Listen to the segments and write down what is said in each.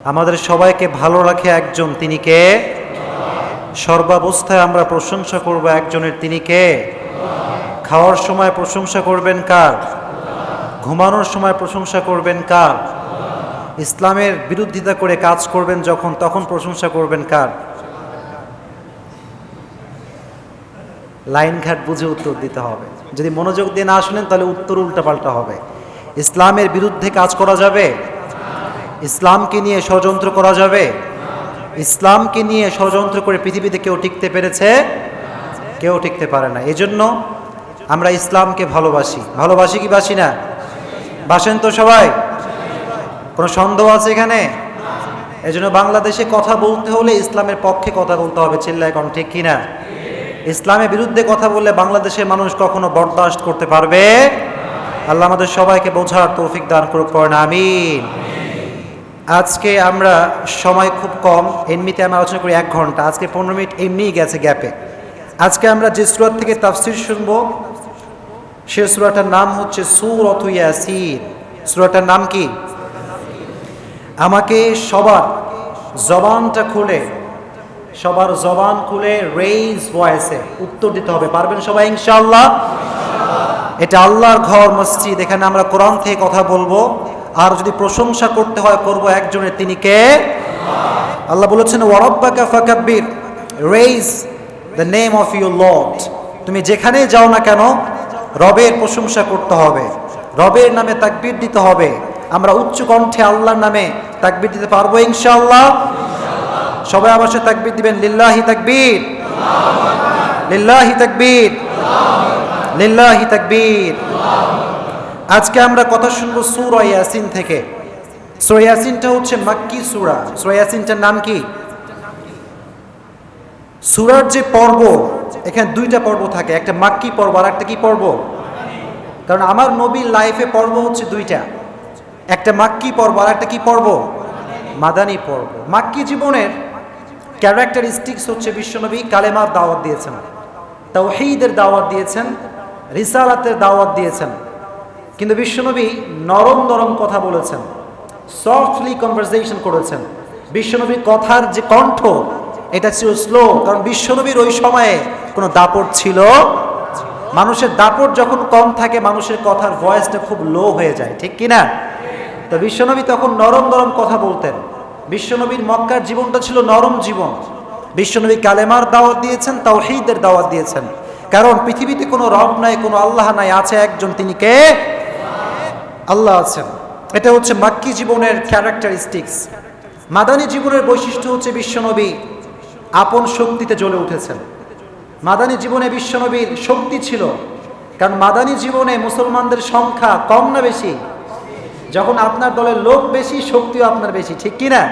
আমাদের সবাইকে ভালো রাখে একজন, তিনি কে? সর্বাবস্থায় আমরা প্রশংসা করব একজনের, তিনি কে? খাওয়ার সময় প্রশংসা করবেন কার? ঘুমানোর সময় প্রশংসা করবেন কার? ইসলামের বিরোধিতা করে কাজ করবেন যখন, তখন প্রশংসা করবেন কার? লাইন ঘাট বুঝে উত্তর দিতে হবে। যদি মনোযোগ দিয়ে না শুনেন তাহলে উত্তর উল্টাপাল্টা হবে। ইসলামের বিরুদ্ধে কাজ করা যাবে? ইসলামকে নিয়ে ষড়যন্ত্র করা যাবে? ইসলামকে নিয়ে ষড়যন্ত্র করে পৃথিবীতে কেউ টিকতে পেরেছে? কেউ টিকতে পারে না। এজন্য আমরা ইসলামকে ভালোবাসি। ভালোবাসি কি বাসি না? বাসেন তো সবাই? কোনো সন্দেহ আছে এখানে? এজন্য বাংলাদেশে কথা বলতে হলে ইসলামের পক্ষে কথা বলতে হবে। চিল্লায় কোন ঠিক কিনা? ইসলামের বিরুদ্ধে কথা বললে বাংলাদেশের মানুষ কখনো বরদাস্ত করতে পারবে? আল্লাহ আমাদের সবাইকে বোঝার তৌফিক দান করুক, পড়েন আমিন। আজকে আমরা সময় খুব কম, এমনিতে আমরা আলোচনা করি 1 ঘন্টা, আজকে 15 মিনিট এমনিই গেছে গ্যাপে। আজকে আমরা যে সূরা থেকে তাফসীর শুনবো সে সূরাটার নাম হচ্ছে সূরাতু ইয়াসিন। সূরাটার নাম কি? আমাকে সবার জবানটা খুলে, সবার জবান খুলে রেইজ ভয়েসে উত্তর দিতে হবে। পারবেন সবাই ইনশাআল্লাহ? এটা আল্লাহর ঘর, মসজিদ, এখানে আমরা কোরআন থেকে কথা বলবো। আর যদি প্রশংসা করতে হয় করব একজনের, তিনি কে? আল্লাহ বলেছেন ওয়ারাব্বাকা ফাকাব্বির, raise the name of your lord. তুমি যেখানেই যাও না কেন রবের প্রশংসা করতে হবে, রবের নামে তাকবীর দিতে হবে। আমরা উচ্চ কণ্ঠে আল্লাহর নামে তাকবীর দিতে পারবো ইনশাআল্লাহ? সবাই আমার সাথে তাকবীর দিবেন, লিল্লাহি তাকবীর, লিল্লাহি তাকবীর, লিল্লাহি তাকবীর। আজকে আমরা কথা শুনবো সূরা ইয়াসিন থেকে। সূরা ইয়াসিনটা হচ্ছে মাক্কি সূরা। সূরা ইয়াসিনটার নাম কি? সূরার যে পর্ব, এখানে 2টা পর্ব থাকে, একটা মাক্কি পর্ব আর একটা কি পর্ব? কারণ আমার নবীর লাইফে পর্ব হচ্ছে 2টা, একটা মাক্কি পর্ব আর একটা কি পর্ব? মাদানী পর্ব। মাক্কি জীবনের ক্যারেক্টারিস্টিক্স হচ্ছে বিশ্বনবী কালেমার দাওয়াত দিয়েছেন, তাওহীদের দাওয়াত দিয়েছেন, রিসালাতের দাওয়াত দিয়েছেন। কিন্তু বিশ্বনবী নরম নরম কথা বলেছেন, সফটলি কনভারসেশন করেছেন। বিশ্বনবীর কথার যে কণ্ঠ এটা ছিল স্লো, কারণ বিশ্বনবীর ওই সময়ে কোনো দাপট ছিল। মানুষের দাপট যখন কম থাকে মানুষের কথার ভয়েসটা খুব লো হয়ে যায়, ঠিক কিনা? তো বিশ্বনবী তখন নরম নরম কথা বলতেন। বিশ্বনবীর মক্কার জীবনটা ছিল নরম জীবন। বিশ্বনবী কালেমার দাওয়াত দিয়েছেন, তাওহীদের দাওয়াত দিয়েছেন। কারণ পৃথিবীতে কোনো রব নাই, কোনো আল্লাহ নাই, আছে একজন, তিনি কে? আল্লাহ আছেন। এটা হচ্ছে মাক্কি জীবনের ক্যারেক্টারিস্টিক্স। মাদানী জীবনের বৈশিষ্ট্য হচ্ছে বিশ্বনবী আপন শক্তিতে জ্বলে উঠেছেন। মাদানী জীবনে বিশ্বনবীর শক্তি ছিল, কারণ মাদানী জীবনে মুসলমানদের সংখ্যা কম না বেশি? যখন আপনার দলের লোক বেশি, শক্তিও আপনার বেশি, ঠিক কিনা?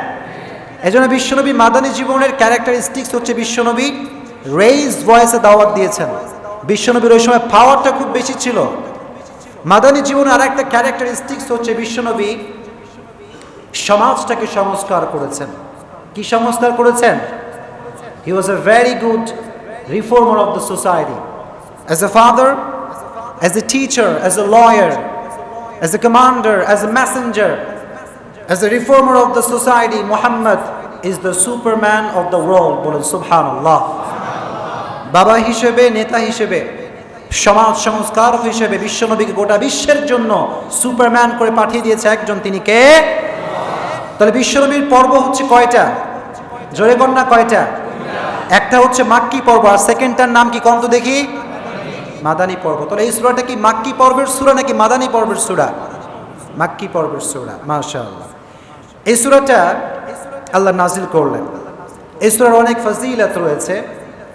এজন্য বিশ্বনবী মাদানী জীবনের ক্যারেক্টারিস্টিক্স হচ্ছে বিশ্বনবী রেইজড ভয়েসে দাওয়াত দিয়েছেন। বিশ্বনবীর ওই সময় পাওয়ারটা খুব বেশি ছিল। মাদানী জীবনের আর একটা ক্যারেক্টারিস্টিক্স হচ্ছে বিশ্বনবী সমাজটাকে সংস্কার করেছেন। কি সংস্কার করেছেন? He was a very good reformer of the society. As a father, as a teacher, as a lawyer, as a commander, as a messenger, as a reformer of the society, Muhammad is the superman of the world. বলেন সুবহানাল্লাহ। বাবা হিসেবে, নেতা হিসেবে, সমাজ সংস্কারক হিসেবে বিশ্বনবীকে গোটা বিশ্বের জন্য সুপারম্যান করে পাঠিয়ে দিয়েছে একজন, তিনি কে? তাহলে বিশ্বনবীর পর্ব হচ্ছে কয়টা? জোরে কন্যা কয়টা? একটা হচ্ছে মাক্কি পর্ব, আর সেকেন্ডটার নাম কি কন্ত দেখি? মাদানী পর্ব। তাহলে এই সূরাটা কি মাক্কি পর্বের সূরা নাকি মাদানী পর্বের সূরা? মাক্কি পর্বের সূরা। মাশাআল্লাহ। এই সূরাটা আল্লাহ নাজিল করলেন। এই সূরার অনেক ফজিলত রয়েছে।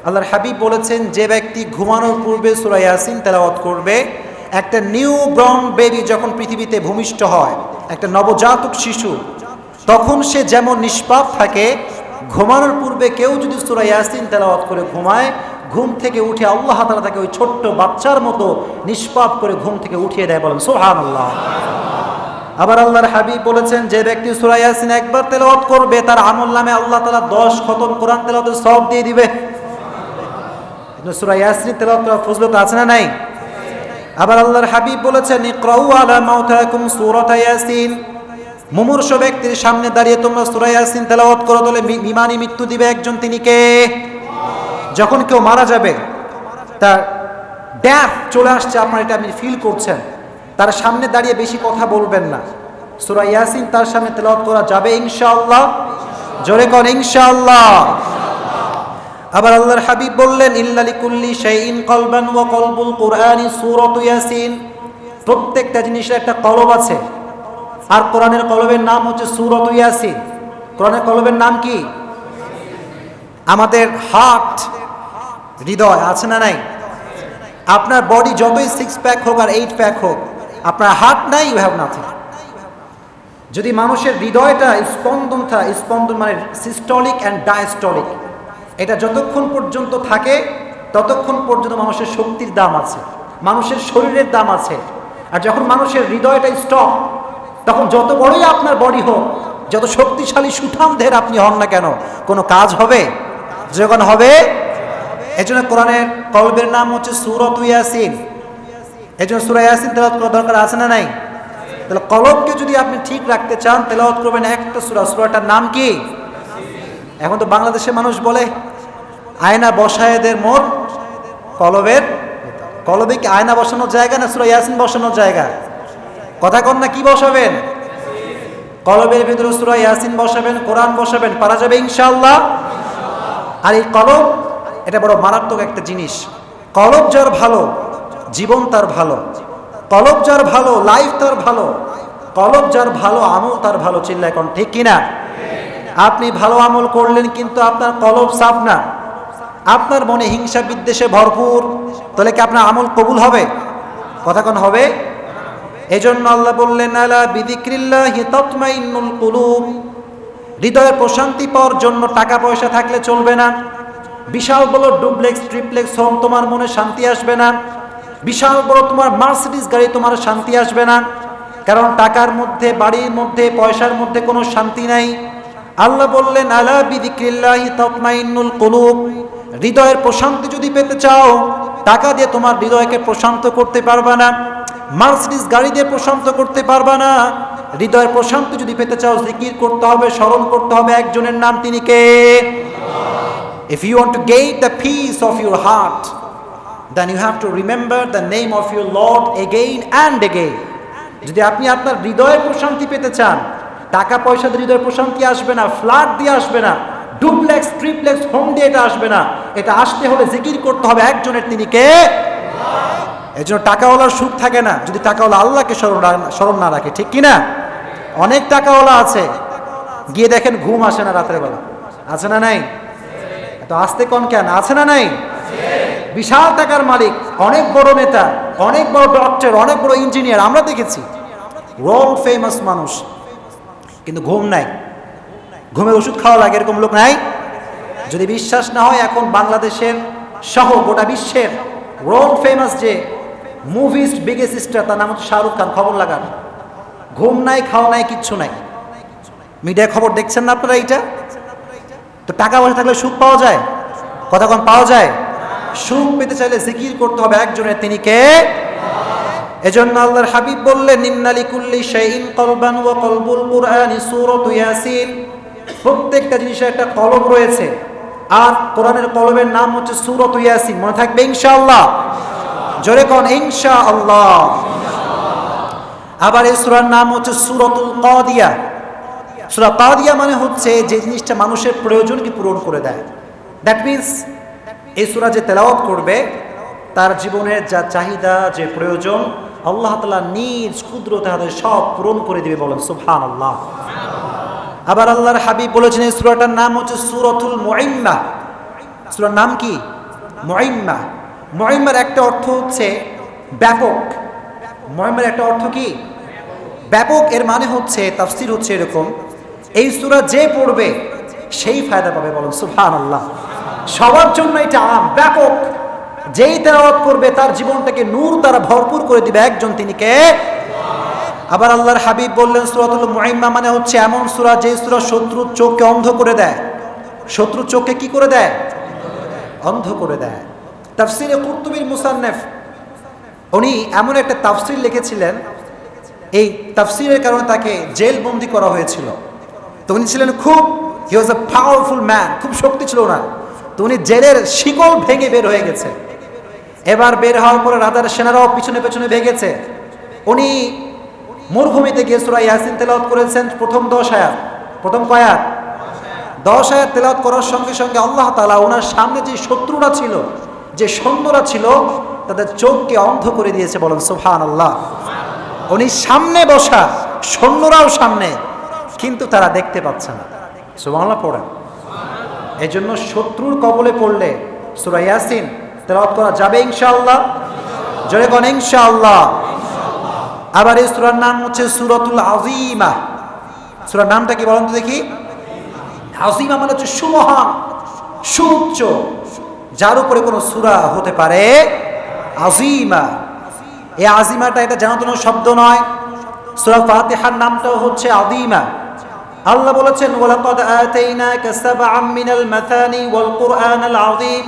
আল্লাহর হাবিব বলেছেন, যে ব্যক্তি ঘুমানোর পূর্বে সূরা ইয়াসিন তেলাওয়াত করবে, একটা নিউ বর্ন বেবি যখন পৃথিবীতে ভূমিষ্ঠ হয়, একটা নবজাতক শিশু, তখন সে যেমন নিষ্পাপ থাকে, ঘুমানোর পূর্বে কেউ যদি সূরা ইয়াসিন তেলাওয়াত করে ঘুমায়, ঘুম থেকে উঠে আল্লাহ তাআলা তাকে ওই ছোট্ট বাচ্চার মতো নিষ্পাপ করে ঘুম থেকে উঠিয়ে দেয়। বলেন সুবহানাল্লাহ। আবার আল্লাহর হাবিব বলেছেন, যে ব্যক্তি সূরা ইয়াসিন একবার তেলাওয়াত করবে তার আমলনামে আল্লাহ তাআলা 10 খতম কোরআন তেলাওয়াতের সওয়াব দিয়ে দিবে। সূরা ইয়াসিন তেলাওয়াত করার ফজিলত আছে না নাই? আবার আল্লাহর হাবিব বলেছেন, ইকরাউ আলা মাউতাকুম সূরাতা ইয়াসিন, মুমূর্ষ ব্যক্তির সামনে দাঁড়িয়ে তোমরা সূরা ইয়াসিন তেলাওয়াত করো, তাহলে বিমানী মৃত্যু দিবে একজন, তিনি কে? যখন কেউ মারা যাবে, তার ডেথ চলে আসছে, আপনার এটা আপনি ফিল করছেন, তার সামনে দাঁড়িয়ে বেশি কথা বলবেন না। সূরা ইয়াসিন তার সামনে তেলাওয়াত করা যাবে ইনশাআল্লাহ। জোরে কোন ইনশাআল্লাহ। আবার আল্লাহর হাবিব বললেন, ইল্লা লিকুল্লি শাইইন কলবান ওয়া কলবুল কুরআনি সূরাতু ইয়াসিন। প্রত্যেকটা জিনিসের একটা কলব আছে, আর কোরআনের কলবের নাম হচ্ছে সূরাতু ইয়াসিন। কোরআনের কলবের নাম কি? আমাদের হার্ট, হৃদয় আছে না নাই? আপনার বডি যতই 6 প্যাক হোক আর 8 প্যাক হোক, আপনার হার্ট নাই, ইউ হ্যাভ নাথিং। যদি মানুষের হৃদয়টা স্পন্দন মানে সিস্টলিক অ্যান্ড ডায়াস্টলিক, এটা যতক্ষণ পর্যন্ত থাকে ততক্ষণ পর্যন্ত মানুষের শক্তির দাম আছে, মানুষের শরীরের দাম আছে। আর যখন মানুষের হৃদয়টা স্টপ, তখন যত বড়ই আপনার বডি হোক, যত শক্তিশালী সুঠাম দেহের আপনি হন না কেন, কোনো কাজ হবে? যখন হবে। এজন্য কোরআনের কলবের নাম হচ্ছে সূরাতু ইয়াসিন। এজন্য সূরা ইয়াসিন তেলাওয়াত করার দরকার আছে না নাই? তাহলে কলবকে যদি আপনি ঠিক রাখতে চান, তেলাওয়াত করবেন একটা সূরা। সূরাটার নাম কি? এখন তো বাংলাদেশের মানুষ বলে আয়না বসায়েদের মোর কলবের। কলবে কি আয়না বসানোর জায়গা না সূরা ইয়াসিন বসানোর জায়গা? কথা কন না, কি বসাবেন? কলবের ভিতরে সূরা ইয়াসিন বসাবেন, কোরআন বসাবেন, পারা যাবে ইনশাআল্লাহ। আর এই কলব, এটা বড় মারাত্মক একটা জিনিস। কলব যার ভালো, জীবন তার ভালো। কলব যার ভালো, লাইফ তার ভালো। কলব যার ভালো, আমল তার ভালো। চিল্লায় কোন ঠিক কিনা? আপনি ভালো আমল করলেন কিন্তু আপনার কলব সাফ না, আপনার মনে হিংসা বিদ্বেষে ভরপুর, তাহলে কি আপনার আমল কবুল হবে? কথা কোন হবে? এজন্য আল্লাহ বললেন, আলা বিযিক্রিল্লাহি তাতমাইন্নুল কুলুব। হৃদয়ের প্রশান্তি পাওয়ার জন্য টাকা পয়সা থাকলে চলবে না। বিশাল বড় ডুপ্লেক্স ট্রিপ্লেক্স হোম তোমার মনে শান্তি আসবে না। বিশাল বড় তোমার মার্সিডিজ গাড়ি তোমার শান্তি আসবে না। কারণ টাকার মধ্যে, বাড়ির মধ্যে, পয়সার মধ্যে কোনো শান্তি নাই। আল্লাহ বললেন, আলা বিযিক্রিল্লাহি তাতমাইন্নুল কুলুব। হৃদয়ের প্রশান্তি যদি পেতে চাও, টাকা দিয়ে তোমার হৃদয়কে প্রশান্ত করতে পারবা না, মার্সিডিজ গাড়ি দিয়ে প্রশান্ত করতে পারবা না। হৃদয়ের প্রশান্তি যদি পেতে চাও, জিকির করতে হবে, স্মরণ করতে হবে একজনের নাম, তিনি কে? If you want to gain the peace of your heart, then you have to remember the name of your Lord again and again. যদি আপনি আপনার হৃদয়ের প্রশান্তি পেতে চান, টাকা পয়সা দিয়ে হৃদয়ের প্রশান্তি আসবে না, ফ্ল্যাট দিয়ে আসবে না, ডুপ্লেক্স ট্রিপ্লেক্স হোম দিয়ে এটা আসবে না। এটা আসতে হলে জিকির করতে হবে একজনের, তিনি কে? এই জন্য টাকাওয়ালার সুখ থাকে না যদি টাকাওয়ালা আল্লাহকে স্মরণ না রাখে, ঠিক কিনা? অনেক টাকাওয়ালা আছে, গিয়ে দেখেন ঘুম আসে না রাতের বেলা, আছে না নাই? তো আসতে কোন কেন, আছে না নাই? বিশাল টাকার মালিক, অনেক বড় নেতা, অনেক বড় ডক্টর, অনেক বড় ইঞ্জিনিয়ার, আমরা দেখেছি ওয়ার্ল্ড ফেমাস মানুষ, কিন্তু ঘুম নাই, ঘুমের ওষুধ খাওয়া লাগে, এরকম লোক নাই? যদি বিশ্বাস না হয়, এখন বাংলাদেশের সহ গোটা বিশ্বের ওয়ার্ল্ড ফেমাস যে মুভিজ বিগেস্ট স্টার, তার নাম হচ্ছে শাহরুখ খান। খবর লাগান, ঘুম নাই, খাওয়া নাই, কিচ্ছু নাই। মিডিয়া খবর দেখছেন না আপনারা? এইটা তো টাকা পয়সা থাকলে সুখ পাওয়া যায়? কথা কোন পাওয়া যায়? সুখ পেতে চাইলে জিকির করতে হবে একজনের, তিনি কে? এজন্য আল্লাহর হাবিব বললেন, ইন্না লিকুল্লি শাইইন কলবান ওয়া কলবুল কুরআনি সূরাতু ইয়াসিন। প্রত্যেকটা জিনিসের একটা কলব রয়েছে, আর কোরআনের কলবের নাম হচ্ছে সূরাতু ইয়াসিন। মনে থাকবে ইনশাআল্লাহ। জোরে কোন ইনশাআল্লাহ। আবার এই সূরার নাম হচ্ছে সূরাতুল কাদিয়া। সূরা কাদিয়া মানে হচ্ছে যে জিনিসটা মানুষের প্রয়োজনকে পূরণ করে দেয়। দ্যাট মিনস এই সূরা যে তেলাওয়াত করবে, তার জীবনের যা চাহিদা, যে প্রয়োজন, আল্লাহ তাআলা নিজ কুদরতে তাদের সব পূরণ করে দিবে। বলেন সুবহানাল্লাহ। আবার আল্লাহর হাবিব বলেছেন এই সূরাটার নাম হচ্ছে সূরাতুল মুইম্মাহ। সূরার নাম কি? মুইম্মাহ। মুইম্মার একটা অর্থ হচ্ছে ব্যাপক। মুইম্মার একটা অর্থ কি? ব্যাপক। এর মানে হচ্ছে, তাফসীর হচ্ছে এরকম, এই সূরা যে পড়বে সেই ফায়দা পাবে। বলেন সুবহানাল্লাহ। সবার জন্য এটা আম, ব্যাপক। যেই তেলাওয়াত করবে তার জীবনটাকে নূর দ্বারা ভরপুর করে দিবে একজন, তিনি কে? আবার আল্লাহর হাবিব বললেন সূরাতুল মুইম্মাহ মানে হচ্ছে এমন সূরা যে সূরা শত্রুর চোখকে অন্ধ করে দেয়। শত্রুর চোখকে কি করে দেয়? অন্ধ করে দেয়। তাফসীরে কুরতুবীর মুসান্নিফ, উনি এমন একটা তাফসীর লিখেছিলেন, এই তাফসিরের কারণে তাকে জেলবন্দি করা হয়েছিল। তো উনি ছিলেন হি ওয়াজ এ পাওয়ারফুল ম্যান, খুব শক্তি ছিল না। তো উনি জেলের শিকল ভেঙে বের হয়ে গেছে। এবার বের হওয়ার পরে রাজার সেনারাও পিছনে পেছনে ভেগেছে। উনি মরুভূমিতে গিয়ে সূরা ইয়াসিন তেলাওয়াত করেছেন প্রথম 10 আয়াত। প্রথম কয় আয়াত? 10 আয়াত তেলাওয়াত করার সঙ্গে সঙ্গে আল্লাহ তাআলা ওনার সামনে যে শত্রুরা ছিল, যে সৈন্যরা ছিল, তাদের চোখকে অন্ধ করে দিয়েছে। বলেন সুবহানাল্লাহ। উনি সামনে বসা, সৈন্যরাও সামনে, কিন্তু তারা দেখতে পাচ্ছে না। সুবহানাল্লাহ পড়েন। এই জন্য শত্রুর কবলে পড়লে সূরা ইয়াসিন তেলাওয়াত করা যাবে ইনশাআল্লাহ। জোরে বলেন ইনশাআল্লাহ। আবার এই সূরার নাম হচ্ছে সূরাতুল আযীমা। সূরার নামটা কি বলেন তো দেখি? আযীমা মানে হচ্ছে সুমহান, সুউচ্চ, যার উপরে কোনো সূরা হতে পারে আযীমা। এই আযীমাটা এটা জানানো শব্দ নয়। সূরা ফাতিহার নামটাও হচ্ছে আযীমা। আল্লাহ বলেছেন ওয়ালাকাদ আতাইনাকা সাবআম মিনাল মাথানি ওয়াল কুরআনাল আযীম।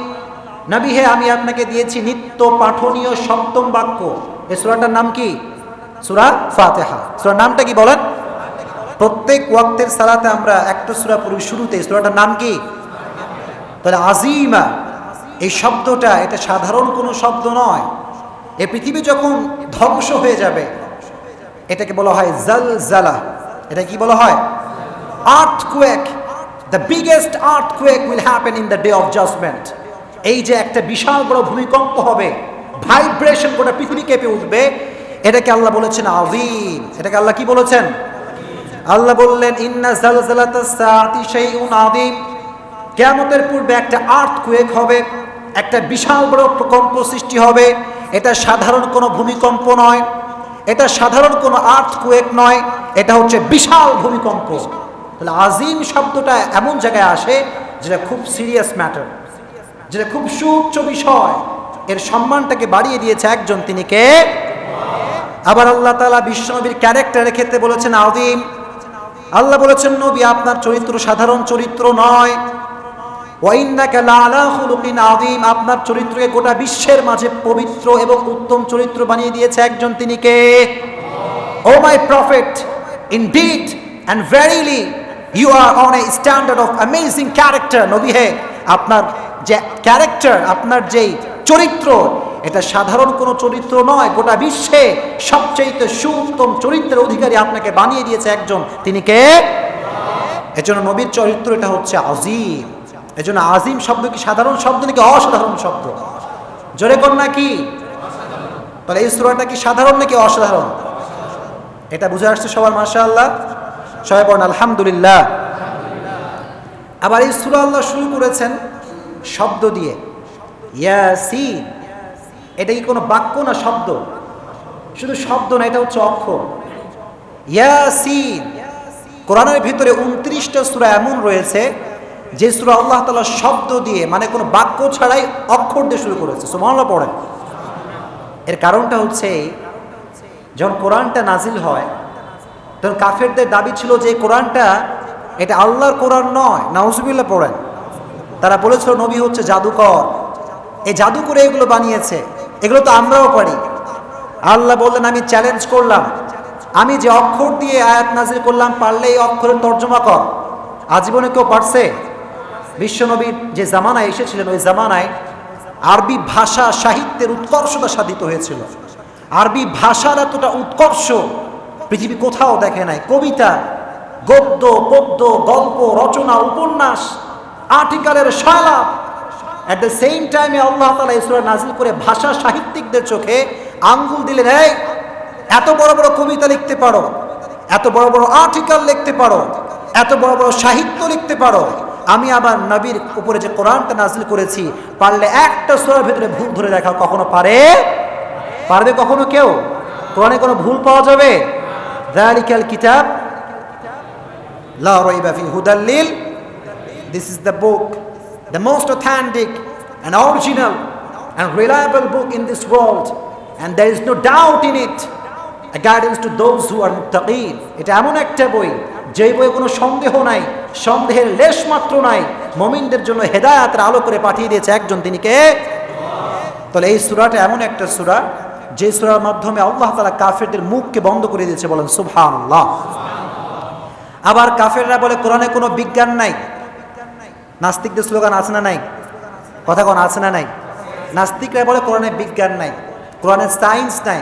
নবী হে, আমি আপনাকে দিয়েছি নিত্য পাঠনীয় সপ্তম বাক্য। এই সূরাটার নাম কি? সূরা ফাতিহা। সূরার নামটা কি বলেন? প্রত্যেক ওয়াক্তের সালাতে আমরা একটা সূরা পড়ি শুরুতে, সূরাটার নাম কি? তাহলে আযীমা এই শব্দটা এটা সাধারণ কোনো শব্দ নয়। এই পৃথিবী যখন ধ্বংস হয়ে যাবে এটাকে বলা হয় জালজালা। এটা কি বলা হয়? Earthquake. The biggest earthquake will happen in the day of judgement. এই যে একটা বিশাল বড় ভূমিকম্প হবে, ভাইব্রেশন গোটা পৃথিবী কেঁপে উঠবে, এটাকে আল্লাহ বলেছেন আযীম। এটাকে আল্লাহ কি বলেছেন? আল্লাহ বললেন ইন্না জালজালাতাস সাআতি শাইউন আযীম। কিয়ামতের পূর্বে একটা আর্থকুয়েক হবে, একটা বিশাল বড় প্রকম্প সৃষ্টি হবে। এটা সাধারণ কোনো ভূমিকম্প নয়, এটা সাধারণ কোনো আর্থকুয়েক নয়, এটা হচ্ছে বিশাল ভূমিকম্প। তাহলে আযীম শব্দটা এমন জায়গায় আসে যেটা খুব সিরিয়াস ম্যাটার, যেটা খুব সুউচ্চ বিষয়। এর সম্মানটাকে বাড়িয়ে দিয়েছে একজন, তিনি কে? আবার আল্লাহ তাআলা বিশ্বনবীর ক্যারেক্টারের ক্ষেত্রে বলেছেন আযীম। আল্লাহ বলেছেন নবী আপনার চরিত্র সাধারণ চরিত্র নয়। ওয়া ইন্নাকা লাআলা খুলুকিন আযীম। আপনার চরিত্রকে গোটা বিশ্বের মাঝে পবিত্র এবং উত্তম চরিত্র বানিয়ে দিয়েছে একজন, তিনি কে? O my prophet, indeed and verily you are on a standard of amazing character. নবী হে, আপনার যে ক্যারেক্টার, আপনার যেই চরিত্র, এটা সাধারণ কোনো চরিত্র নয়। গোটা বিশ্বে সবচেয়ে সুউত্তম চরিত্রের অধিকারী আপনাকে বানিয়ে দিয়েছে একজন, তিনি কে? এজন্য নবীর চরিত্র এটা হচ্ছে আযীম। এজন্য আযীম শব্দ কি সাধারণ শব্দ নাকি অসাধারণ শব্দ? জোরে কোন নাকি? তাহলে এই সূরাটা কি সাধারণ নাকি অসাধারণ? এটা বুঝে আসছে সবার? মাশাআল্লাহ। সবাই বলেন আলহামদুলিল্লাহ। আবার এই সূরা আল্লাহ শুরু করেছেন শব্দ দিয়ে, ইয়াসিন। এটা কি কোনো বাক্য না শব্দ? শুধু শব্দ না, এটা হচ্ছে অক্ষর। ইয়াসিন। কোরআনের ভিতরে 29টা সূরা এমন রয়েছে যে সূরা আল্লাহ তাআলা শব্দ দিয়ে, মানে কোনো বাক্য ছাড়াই অক্ষর দিয়ে শুরু করেছে। সুবহানাল্লাহ পড়েন। এর কারণটা হচ্ছে যখন কোরআনটা নাজিল হয় তখন কাফেরদের দাবি ছিল যে কোরআনটা এটা আল্লাহর কোরআন নয়। নাউজুবিল্লাহ পড়েন। তারা বলেছিল নবী হচ্ছে জাদুকর, এই জাদু করে এগুলো বানিয়েছে, এগুলো তো আমরাও পারি। আল্লাহ বললেন আমি চ্যালেঞ্জ করলাম, আমি যে অক্ষর দিয়ে আয়াত নাজিল করলাম পারলে এই অক্ষরের তর্জমা কর। আজীবনে কেউ পারছে? বিশ্বনবীর যে জামানায় এসেছিলেন ওই জামানায় আরবি ভাষা সাহিত্যের উৎকর্ষতা সাধিত হয়েছিল। আরবি ভাষার এতটা উৎকর্ষ পৃথিবী কোথাও দেখে নাই। কবিতা, গদ্য, পদ্য, গল্প, রচনা, উপন্যাস, আর্টিকেলের সয়লাভ। অ্যাট দ্য সেম টাইমে আল্লাহ তাআলা এই সূরা নাজিল করে ভাষা সাহিত্যিকদের চোখে আঙ্গুল দিলেন, এই এত বড় বড় কবিতা লিখতে পারো, এত বড় বড় আর্টিকেল লিখতে পারো, এত বড় বড় সাহিত্য লিখতে পারো, আমি আবার নবীর উপরে যে কোরআনটা নাজিল করেছি পারলে একটা সূরার ভিতরে ভুল ধরে দেখাও। কখনো পারবে কখনো কেউ? কোরআনে কোনো ভুল পাওয়া যাবে? যালিকাল কিতাব লা রাইবা ফি হুদাল লিল। This is the book, the most authentic and original and reliable book in this world, and there is no doubt in it, a guidance to those who are muttaqin. এটা এমন একটা বই যেই বইয়ে কোনো সন্দেহ নাই, সন্দেহের লেশ মাত্র নাই, মুমিনদের জন্য হেদায়েতের আলো করে পাঠিয়ে দিয়েছে একজন, তিনি কে? তাহলে এই সূরাটা এমন একটা সূরা যে সূরার মাধ্যমে আল্লাহ তাআলা কাফেরদের মুখকে বন্ধ করে দিয়েছে, বলেন সুবহানাল্লাহ। আবার কাফেররা বলে কোরআনে কোনো বিজ্ঞান নাই। নাস্তিকদের স্লোগান আছে না নাই? কথা কোন আছে না নাই? নাস্তিকরা বলে কোরআনে বিজ্ঞান নাই, কোরআনে সায়েন্স নাই,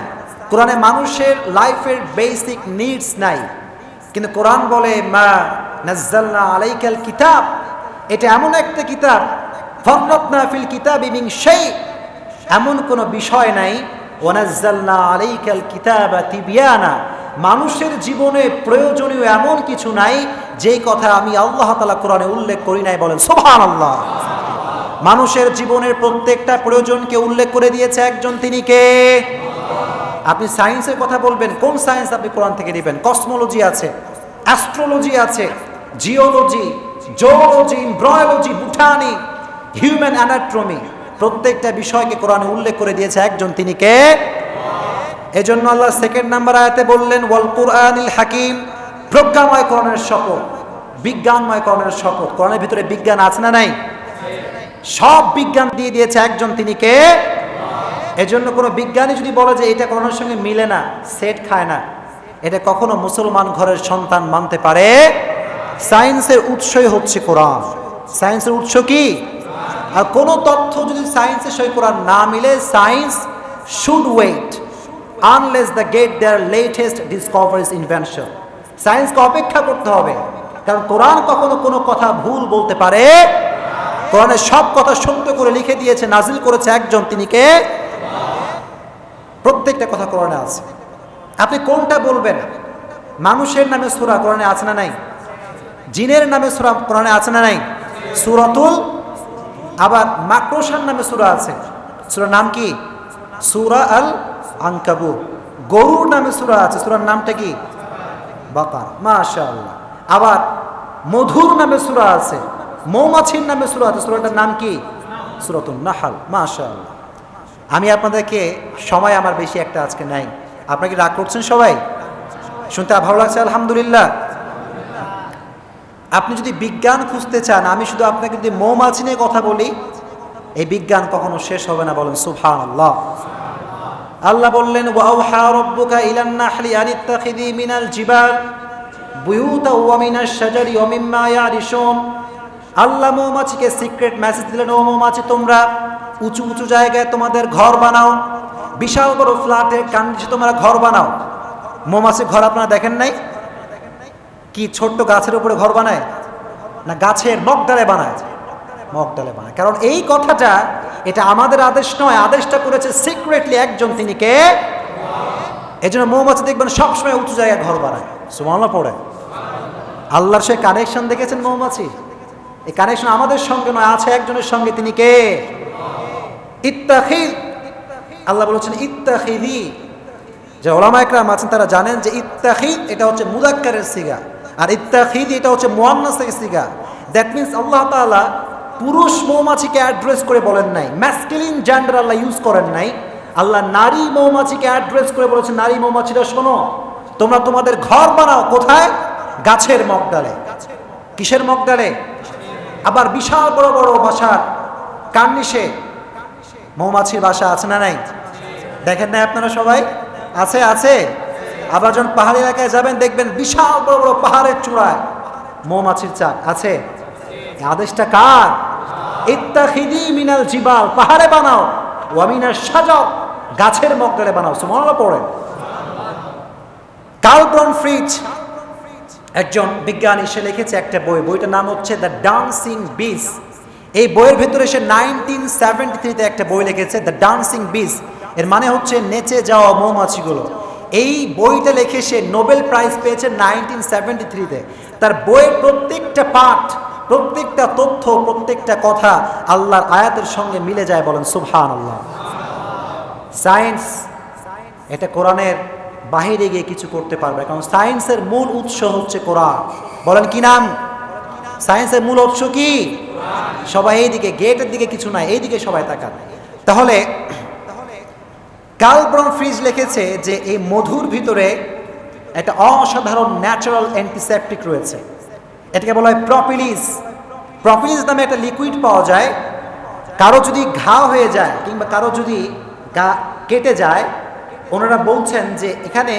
কোরআনে মানুষের লাইফের বেসিক নিডস নাই। কিন্তু কোরআন বলে মা নাজ্জালনা আলাইকাল কিতাব, এটা এমন একটা কিতাব, ফাররাতনা ফিল কিতাবি মিন শাই, এমন কোনো বিষয় নাই, ওয়া নাজ্জালনা আলাইকাল কিতাবা তিবিয়ানা, মানুষের জীবনে প্রয়োজনীয় এমন কিছু নাই যেই কথা আমি আল্লাহ তাআলা কোরআনে উল্লেখ করি নাই, বলেন সুবহানাল্লাহ। মানুষের জীবনের প্রত্যেকটা প্রয়োজনকে উল্লেখ করে দিয়েছে একজন, তিনি কে? আপনি সায়েন্সের কথা বলবেন, কোন সায়েন্স আপনি কোরআন থেকে নেবেন? কসমোলজি আছে, অ্যাস্ট্রোলজি আছে, geology, zoology, embryology, botany, human anatomy, প্রত্যেকটা বিষয়কে কোরআনে উল্লেখ করে দিয়েছে একজন, তিনি কে? এজন্য আল্লাহ সেকেন্ড নাম্বার আয়াতে বললেন ওয়াল কুরআনিল হাকিম, প্রজ্ঞাময় কোরআনের শপথ, বিজ্ঞানময় কোরআনের শপথ। কোরআনের ভিতরে বিজ্ঞান আছে না নাই? সব বিজ্ঞান দিয়ে দিয়েছে একজন, তিনি কে? এজন্য কোনো বিজ্ঞানী যদি বলে যে এটা কোরআনের সঙ্গে মিলে না, সেট খায় না, এটা কখনো মুসলমান ঘরের সন্তান মানতে পারে? সায়েন্সের উৎসই হচ্ছে কোরআন। সায়েন্সের উৎস কি? আর কোনো তথ্য যদি সায়েন্সের সঙ্গে কোরআন না মিলে, science should wait unless the get their latest discoveries invention. সায়েন্সকে অপেক্ষা করতে হবে, কারণ কোরআন কখনো কোনো কথা ভুল বলতে পারে। কোরআনের সব কথা সত্য করে লিখে দিয়েছে, নাজিল করেছে একজন, তিনি কে? প্রত্যেকটা কথা কোরআনে আছে। আপনি কোনটা বলবেন? মানুষের নামে সূরা কোরআনে আছে না নাই? জিনের নামে সূরা কোরআনে আছে না নাই? সূরাতুল, আবার মাকড়সার নামে সূরা আছে, সূরার নাম কি? সূরা আল আনকাবুত। গরুর নামে সূরা আছে, সূরার নামটা কি? বাকারা। মাশাআল্লাহ। আবার মধুর নামে সূরা আছে, মৌমাছির নামে সূরা আছে, সূরাটার নাম কি? সূরাতুন নাহল। মাশাআল্লাহ। আমি আপনাদেরকে, সময় আমার বেশি একটা আজকে নাই, আপনাকে রাগ করছেন সবাই? শুনতে ভালো লাগছে? আলহামদুলিল্লাহ। আপনি যদি বিজ্ঞান খুঁজতে চান, আমি শুধু আপনাকে যদি মৌমাছি নিয়ে কথা বলি, এই বিজ্ঞান কখনো শেষ হবে না, বলেন সুবহানাল্লাহ। আল্লাহ বললেন ওয়াউহা রাব্বুকা ইলান নাহলি আনিত্তাখিযি মিনাল জিবাল বুয়ুতা ওয়া মিনাশ শাজারি ওয়া মিম্মা ইয়ারিশুন। আল্লাহ মৌমাছিকে সিক্রেট মেসেজ দিলেন, ও মৌমাছি, তোমরা উঁচু উঁচু জায়গায় তোমাদের ঘর বানাও, বিশাল বড় ফ্ল্যাটের কান্দিসে তোমরা ঘর বানাও। মৌমাছির ঘর আপনারা দেখেন নাই? কি ছোট্ট গাছের উপরে ঘর বানায় না গাছের মগডালে বানায়? মগডালে বানায়। কারণ এই কথাটা, এটা আমাদের আদেশ নয়, আদেশটা করেছে সিক্রেটলি একজন, তিনি কে? এজন্য মৌমাছি দেখবেন সবসময় উঁচু জায়গায় ঘর বানায়। সুবহানাল্লাহ পড়ে। আল্লাহর সে কানেকশন দেখেছেন মৌমাছি? এই কানেকশন আমাদের সঙ্গে নয়, আছে একজনের সঙ্গে, তিনি কে? ইত্তাখিদ। আল্লাহ বলেছেন ইত্তাখিদি। যে উলামা ইকরাম আছেন তারা জানেন যে ইত্তাখিদ এটা হচ্ছে মুযাক্কারের সিগা, আর ইত্তাখিদ এটা হচ্ছে মুআন্নাসের সিগা। দ্যাট মিন্স আল্লাহ তাআলা পুরুষ মৌমাছিকে অ্যাড্রেস করে বলেন নাই, ম্যাসকুলিন জেন্ডার আল্লাহ ইউজ করেন নাই। আল্লাহ নারী মৌমাছিকে অ্যাড্রেস করে বলেছেন, নারী মৌমাছিরা শোনো, তোমরা তোমাদের ঘর বানাও কোথায়? গাছের মগডালে। কিসের মগডালে? আবার বিশাল বড় বড় বাসার কার্নিশে মৌমাছির বাসা আছে না নাই? দেখেন না আপনারা সবাই? আছে, আছে। আবার যখন পাহাড়ি এলাকায় যাবেন দেখবেন বিশাল বড় বড় পাহাড়ের চূড়ায় মৌমাছির চাক আছে। এই আদেশটা কার? ইত্তাখিদি মিনাল জিবাল, পাহাড়ে বানাও, ওয়া মিনাশ শাজার, গাছের মগডালে বানাও। সুবহানাল্লাহ পড়েন। কার্ল ব্রনফ্রিজ একজন বিজ্ঞানী, সে লিখেছে একটা বই, বইটার নাম হচ্ছে দ্য ডান্সিং বিস। এই বইয়ের ভিতরে সে 1973-তে একটা বই লিখেছে, দ্য ডান্সিং বিস। এর মানে হচ্ছে নেচে যাওয়া মৌমাছিগুলো। এই বইটা লিখে সে নোবেল প্রাইজ পেয়েছে 1973-তে। তার বইয়ের প্রত্যেকটা পাঠ, প্রত্যেকটা তথ্য, প্রত্যেকটা কথা আল্লাহর আয়াতের সঙ্গে মিলে যায়, বলেন সুবহানাল্লাহ। সায়েন্স এটা কোরআনের বাহিরে গিয়ে কিছু করতে পারবে, কারণ সায়েন্সের মূল উৎস হচ্ছে কোরআন। বলেন কি নাম? সায়েন্সের মূল উৎস কি? সবাই এইদিকে, গেটের দিকে কিছু নাই, এইদিকে সবাই তাকান। তাহলে কার্ল ব্রনফ্রিজ লিখেছে যে এই মধুর ভিতরে একটা অসাধারণ ন্যাচারাল অ্যান্টিসেপটিক রয়েছে, এটাকে বলা হয় প্রপিলিস। প্রপিলিস নামে একটা লিকুইড পাওয়া যায়। কারো যদি ঘা হয়ে যায় কিংবা কারো যদি গা কেটে যায়, ওনারা বলছেন যে এখানে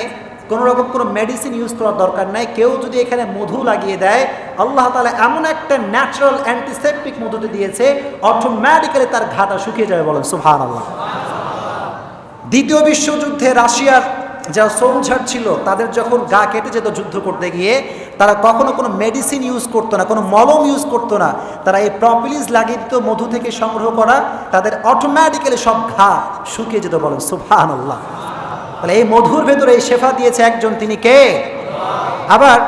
কোনো রকম কোনো মেডিসিন ইউজ করার দরকার নাই। কেউ যদি এখানে মধু লাগিয়ে দেয়, আল্লাহ তাআলা এমন একটা ন্যাচারাল অ্যান্টিসেপটিক মধুতে দিয়েছে, অটোমেটিক্যালি তার ঘাটা শুকিয়ে যাবে। বলেন সুবহানাল্লাহ। দ্বিতীয় বিশ্বযুদ্ধে রাশিয়ার যারা সোলজার ছিল, তাদের যখন গা কেটে যেত যুদ্ধ করতে গিয়ে, তারা কখনো কোনো মেডিসিন ইউজ করতো না, কোনো মলম ইউজ করতো না। তারা এই প্রপিলিস লাগিয়ে দিত মধু থেকে সংগ্রহ করা, তাদের অটোমেটিক্যালি সব ঘা শুকিয়ে যেত। বলেন সুবহানাল্লাহ। তাহলে এই মধুর ভেতরে এই শেফা দিয়েছে একজন, তিনি কে? আবার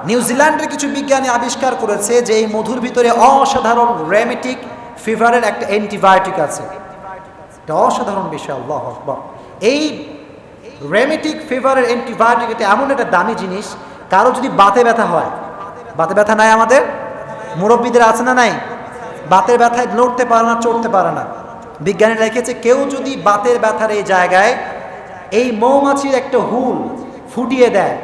নিউজিল্যান্ডের কিছু বিজ্ঞানী আবিষ্কার করেছে যে এই মধুর ভিতরে অসাধারণ রেমেটিক ফিভারের একটা অ্যান্টিবায়োটিক আছে। এটা অসাধারণ বিষয়। আল্লাহু আকবার। এই রেমেটিক ফিভারের অ্যান্টিবায়োটিক এটা এমন একটা দামি জিনিস, কারো যদি বাতে ব্যথা হয়, বাতে ব্যথা নাই আমাদের মুরব্বীদের আছে না নাই? বাতের ব্যথায় লড়তে পারে না, চড়তে পারে না, বিজ্ঞানীরা লিখেছে কেউ যদি বাতের ব্যথার এই জায়গায় এই মৌমাছির একটা হুল ফুটিয়ে দেয়,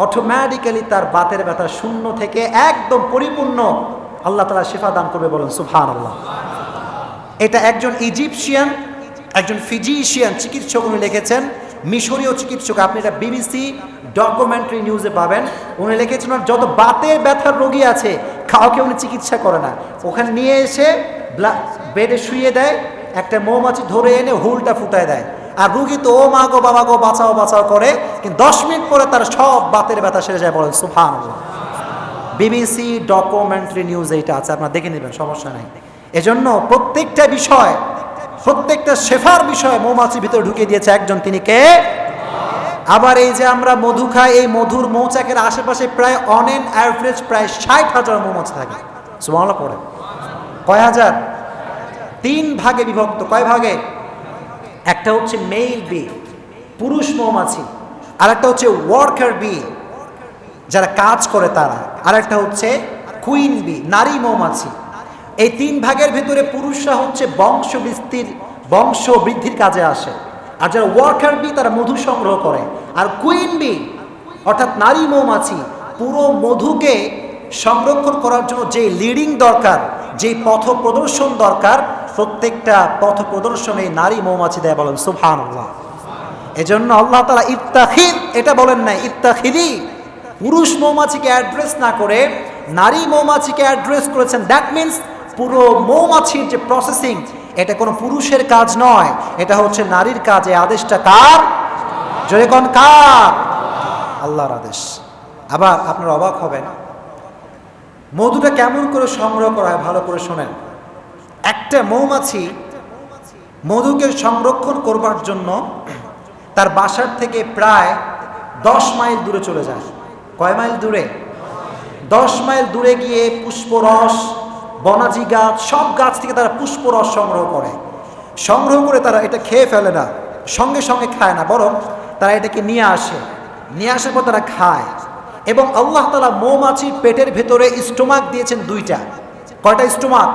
অটোমেটিক্যালি তার বাতের ব্যথা শূন্য থেকে একদম পরিপূর্ণ আল্লাহ তাআলা শিফা দান করবে। বলেন সুবহানাল্লাহ। এটা একজন ইজিপশিয়ান, একজন ফিজিশিয়ান চিকিৎসক উনি লিখেছেন, মিশরীয় চিকিৎসক। আপনি এটা বিবিসি ডকুমেন্টারি নিউজে পাবেন। উনি লিখেছেন যত বাতের ব্যথার রোগী আছে কাউকে উনি চিকিৎসা করে না, ওখানে নিয়ে এসে বেডে শুয়ে দেয়, একটা মৌমাছি ধরে এনে হুলটা ফুটায় দেয়, আর রুগী তো ও মা গো বাবা গো বাঁচাও বাঁচাও করে, কিন্তু 10 মিনিট পরে তার সব বাতের ব্যথা সেরে যায়। বলেন সুবহানাল্লাহ। বিবিসি ডকুমেন্টারি নিউজ এইটা আছে, আপনারা দেখে নেবেন, সমস্যা নাই। এজন্য প্রত্যেকটা বিষয়, প্রত্যেকটা শেফার বিষয় মৌমাছির ভিতরে ঢুকিয়ে দিয়েছে একজন, তিনি কে? আবার এই যে আমরা মধু খাই, এই মধুর মৌচাকের আশেপাশে প্রায় অন এন অ্যাভারেজ প্রায় 60,000 মৌমাছি থাকে। সুবহানাল্লাহ পড়ে। কয় হাজার? 3 ভাগে বিভক্ত। কয় ভাগে? একটা হচ্ছে মেল বি, পুরুষ মৌমাছি, আর একটা হচ্ছে ওয়ার্কার বি, যারা কাজ করে তারা, আর একটা হচ্ছে কুইন বি, নারী মৌমাছি। এই 3 ভাগের ভিতরে পুরুষরা হচ্ছে বংশ বৃদ্ধির কাজে আসে, আর যারা ওয়ার্কার বি তারা মধু সংগ্রহ করে, আর কুইন বি অর্থাৎ নারী মৌমাছি পুরো মধুকে সংরক্ষণ করার জন্য যে লিডিং দরকার, যে পথ প্রদর্শন দরকার, প্রত্যেকটা পথ প্রদর্শন এই নারী মৌমাছি দেয়। বলেন সুবহানাল্লাহ। এজন্য আল্লাহ তাআলা ইত্তাখিদ এটা বলেন না, ইত্তাখিদি, পুরুষ মৌমাছিকে অ্যাড্রেস না করে নারী মৌমাছিকে অ্যাড্রেস করেছেন। দ্যাট মিনস পুরো মৌমাছির যে প্রসেসিং, এটা কোনো পুরুষের কাজ নয়, এটা হচ্ছে নারীর কাজ। এই আদেশটা কার? জোরে কোন কার? আল্লাহর আদেশ। আবার আপনারা অবাক হবেন, মধুটা কেমন করে সংগ্রহ করা হয়, ভালো করে শোনেন। একটা মৌমাছি মধুকে সংরক্ষণ করবার জন্য তার বাসার থেকে প্রায় 10 মাইল দূরে চলে যায়। কয় মাইল দূরে? 10 মাইল দূরে গিয়ে পুষ্পরস, বনাজি গাছ, সব গাছ থেকে তারা পুষ্পরস সংগ্রহ করে। সংগ্রহ করে তারা এটা খেয়ে ফেলে না, সঙ্গে সঙ্গে খায় না, বরং তারা এটাকে নিয়ে আসে, নিয়ে আসার পর তারা খায়। এবং আল্লাহ তাআলা মৌমাছির পেটের ভেতরে স্টোমাক দিয়েছেন 2টা। কয়টা স্টোমাক?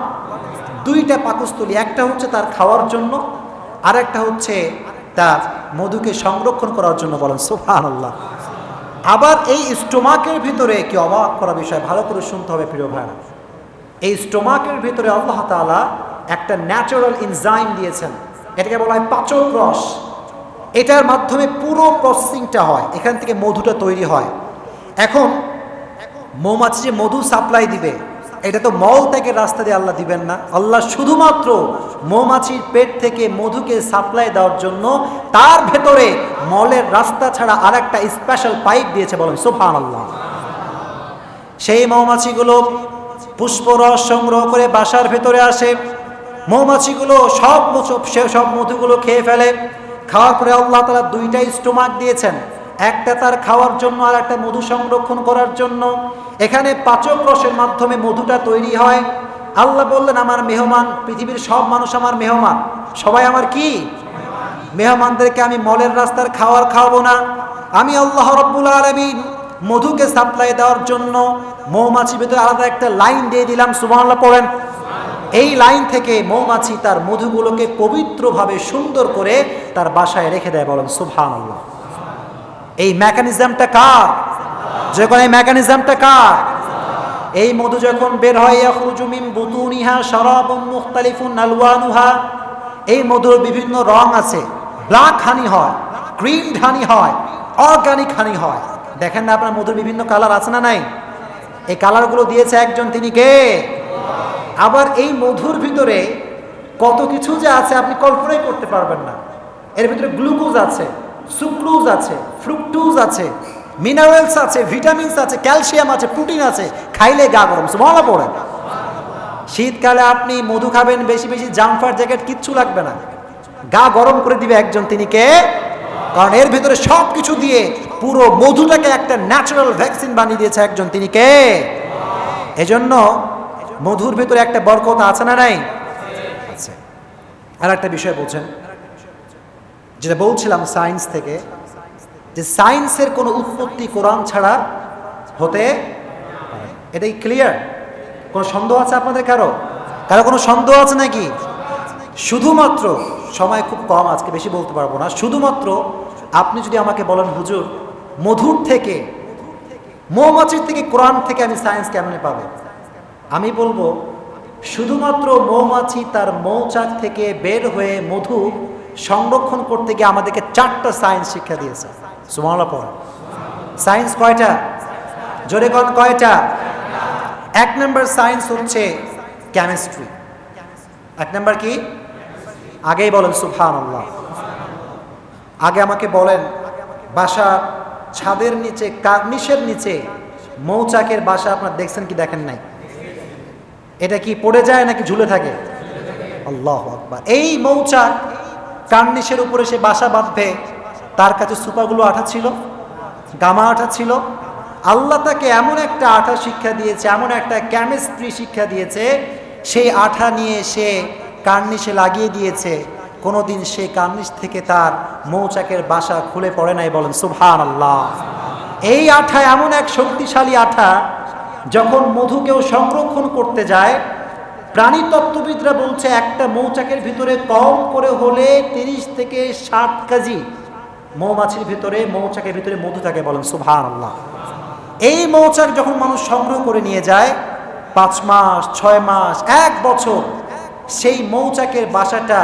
2টা পাকস্থলী। একটা হচ্ছে তার খাওয়ার জন্য, আর একটা হচ্ছে তার মধুকে সংরক্ষণ করার জন্য। বলেন সুবহানাল্লাহ। আবার এই স্টোমাকের ভিতরে, কি অবাক করা বিষয়, ভালো করে শুনতে হবে প্রিয় ভাইরা, এই স্টোমাকের ভিতরে আল্লাহ তাআলা একটা ন্যাচারাল এনজাইম দিয়েছেন, এটাকে বলা হয় পাচক রস। এটার মাধ্যমে পুরো প্রসেসিংটা হয়, এখান থেকে মধুটা তৈরি হয়। এখন মৌমাছি যে মধু সাপ্লাই দিবে, এটা তো মল থেকে রাস্তা দিয়ে আল্লাহ দিবেন না। আল্লাহ শুধুমাত্র মৌমাছির পেট থেকে মধুকে সাপ্লাই দেওয়ার জন্য তার ভেতরে মলের রাস্তা ছাড়া আর একটা স্পেশাল পাইপ দিয়েছে। বলেন সুবহানাল্লাহ। সেই মৌমাছিগুলো পুষ্পরস সংগ্রহ করে বাসার ভেতরে আসে। মৌমাছিগুলো সব মধুগুলো খেয়ে ফেলে। খাওয়ার পরে আল্লাহ তাআলা 2টা স্টোমাক দিয়েছেন, একটা তার খাওয়ার জন্য আর একটা মধু সংরক্ষণ করার জন্য। এখানে পাচক রসের মাধ্যমে মধুটা তৈরি হয়। আল্লাহ বললেন, আমার মেহমান, পৃথিবীর সব মানুষ আমার মেহমান, সবাই আমার কি মেহমানদেরকে আমি মলের রাস্তার খাওয়ার খাওয়াবো না। আমি আল্লাহ রাব্বুল আলামিন মধুকে সাপ্লাই দেওয়ার জন্য মৌমাছির ভিতরে আলাদা একটা লাইন দিয়ে দিলাম। সুবহানাল্লাহ পড়েন। এই লাইন থেকে মৌমাছি তার মধুগুলোকে পবিত্রভাবে সুন্দর করে তার বাসায় রেখে দেয়। বলেন সুবহানাল্লাহ। এই মেকানিজমটা কার? যখন এই মেকানিজমটা কার? এই মধু যখন বের হয়, ইয়াখরুজু মিন বুতুনিহা শারাবুন মুখতালিফুন আলওয়ানুহা, এই মধুর বিভিন্ন রং আছে। ব্ল্যাক হানি হয়, ক্রিমড হানি হয়, অর্গানিক হানি হয়। দেখেন না আপনার মধুর বিভিন্ন কালার আছে না নাই? এই কালারগুলো দিয়েছে একজন, তিনি কে? আবার এই মধুর ভিতরে কত কিছু যে আছে আপনি কল্পনাই করতে পারবেন না। এর ভিতরে গ্লুকোজ আছে, সুক্রোজ আছে, ফ্রুকটোজ আছে, মিনারেলস আছে, ভিটামিনস আছে, ক্যালসিয়াম আছে, প্রোটিন আছে। খাইলে গা গরম, সুবহানাল্লাহ পড়েন। শীতকালে আপনি মধু খাবেন, বেশি বেশি জাম্পার জ্যাকেট কিচ্ছু লাগবে না, গা গরম করে দিবে একজন, তিনি কে? কারণ এর ভিতরে সব কিছু দিয়ে পুরো মধুটাকে একটা ন্যাচারাল ভ্যাকসিন বানিয়ে দিয়েছে একজন, তিনি কে? এজন্য মধুর ভিতরে একটা বরকত আছে না নাই? আছে। আর একটা বিষয় বলছেন, যেটা বলছিলাম সায়েন্স থেকে, যে সায়েন্সের কোনো উৎপত্তি কোরআন ছাড়া হতে পারে না। এটাই ক্লিয়ার? কোনো সন্দেহ আছে আপনাদের কারো? কারো কোনো সন্দেহ আছে নাকি? শুধুমাত্র, সময় খুব কম আজকে, বেশি বলতে পারবো না, শুধুমাত্র আপনি যদি আমাকে বলেন হুজুর মধুর থেকে, মৌমাছির থেকে, কোরআন থেকে আমি সায়েন্স কেমনে পাবো, আমি বলবো শুধুমাত্র মৌমাছি তার মৌচাক থেকে বের হয়ে মধু সংরক্ষণ করতে গিয়ে আমাদেরকে 4টা সায়েন্স শিক্ষা দিয়েছে। সুবহানাল্লাহ পড়া। সায়েন্স কয়টা? জোরে কোন কয়টা? 1 নম্বর সায়েন্স হচ্ছে কেমিস্ট্রি। 1 নম্বর কি? আগেই বলেন সুবহানাল্লাহ। আগে আমাকে বলেন, বাসা ছাদের নিচে, কার্নিশের নিচে মৌচাকের বাসা আপনার দেখছেন কি দেখেন নাই? এটা কি পড়ে যায় নাকি ঝুলে থাকে? আল্লাহু আকবার। এই মৌচাক কার্নিশের উপরে সে বাসা বাঁধবে, তার কাছে সুপাগুলো আঠা ছিল, গামা আঠা ছিল। আল্লাহ তাকে এমন একটা আঠা শিক্ষা দিয়েছে, এমন একটা কেমিস্ট্রি শিক্ষা দিয়েছে, সেই আঠা নিয়ে সে কার্নিশে লাগিয়ে দিয়েছে। কোনোদিন সে কার্নিশ থেকে তার মৌচাকের বাসা খুলে পড়ে নাই, বলেন সুবহানাল্লাহ। এই আঠা এমন এক শক্তিশালী আঠা, যখন মধু কেউ সংরক্ষণ করতে যায়, প্রাণীতত্ত্ববিদরা বলছে একটা মৌচাকের ভিতরে কম করে হলে 30 থেকে 60 কেজি মৌমাছির ভিতরে, মৌচাকের ভিতরে মধু থাকে, বলেন সুবহানাল্লাহ। এই মৌচাক যখন মানুষ সংগ্রহ করে নিয়ে যায়, 5 মাস, 6 মাস, 1 বছর সেই মৌচাকের বাসাটা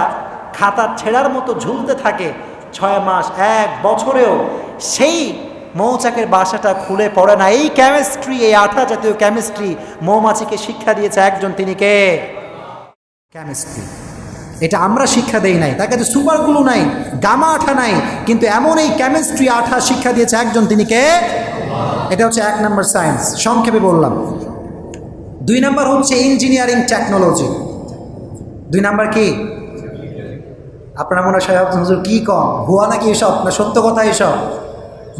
খাতা ছেঁড়ার মতো ঝুলতে থাকে। 6 মাস, 1 বছরেও সেই মৌচাকের বাসাটা খুলে পড়ে না। এই কেমিস্ট্রি, এই আঠা জাতীয় কেমিস্ট্রি মৌমাছিকে শিক্ষা দিয়েছে একজন, তিনি কে? কেমিস্ট্রি। এটা আমরা শিক্ষা দেই নাই, তার কাছে সুপারগুলো নাই, গামা আঠা নাই, কিন্তু এমন এই কেমিস্ট্রি আঠা শিক্ষা দিয়েছে একজন, তিনি কে? এটা হচ্ছে 1 নম্বর সায়েন্স, সংক্ষেপে বললাম। 2 নম্বর হচ্ছে ইঞ্জিনিয়ারিং টেকনোলজি। 2 নম্বর কি? আপনারা মনে হয় হুজুর কি কম, ভুয়া নাকি এসব, না সত্য কথা এসব?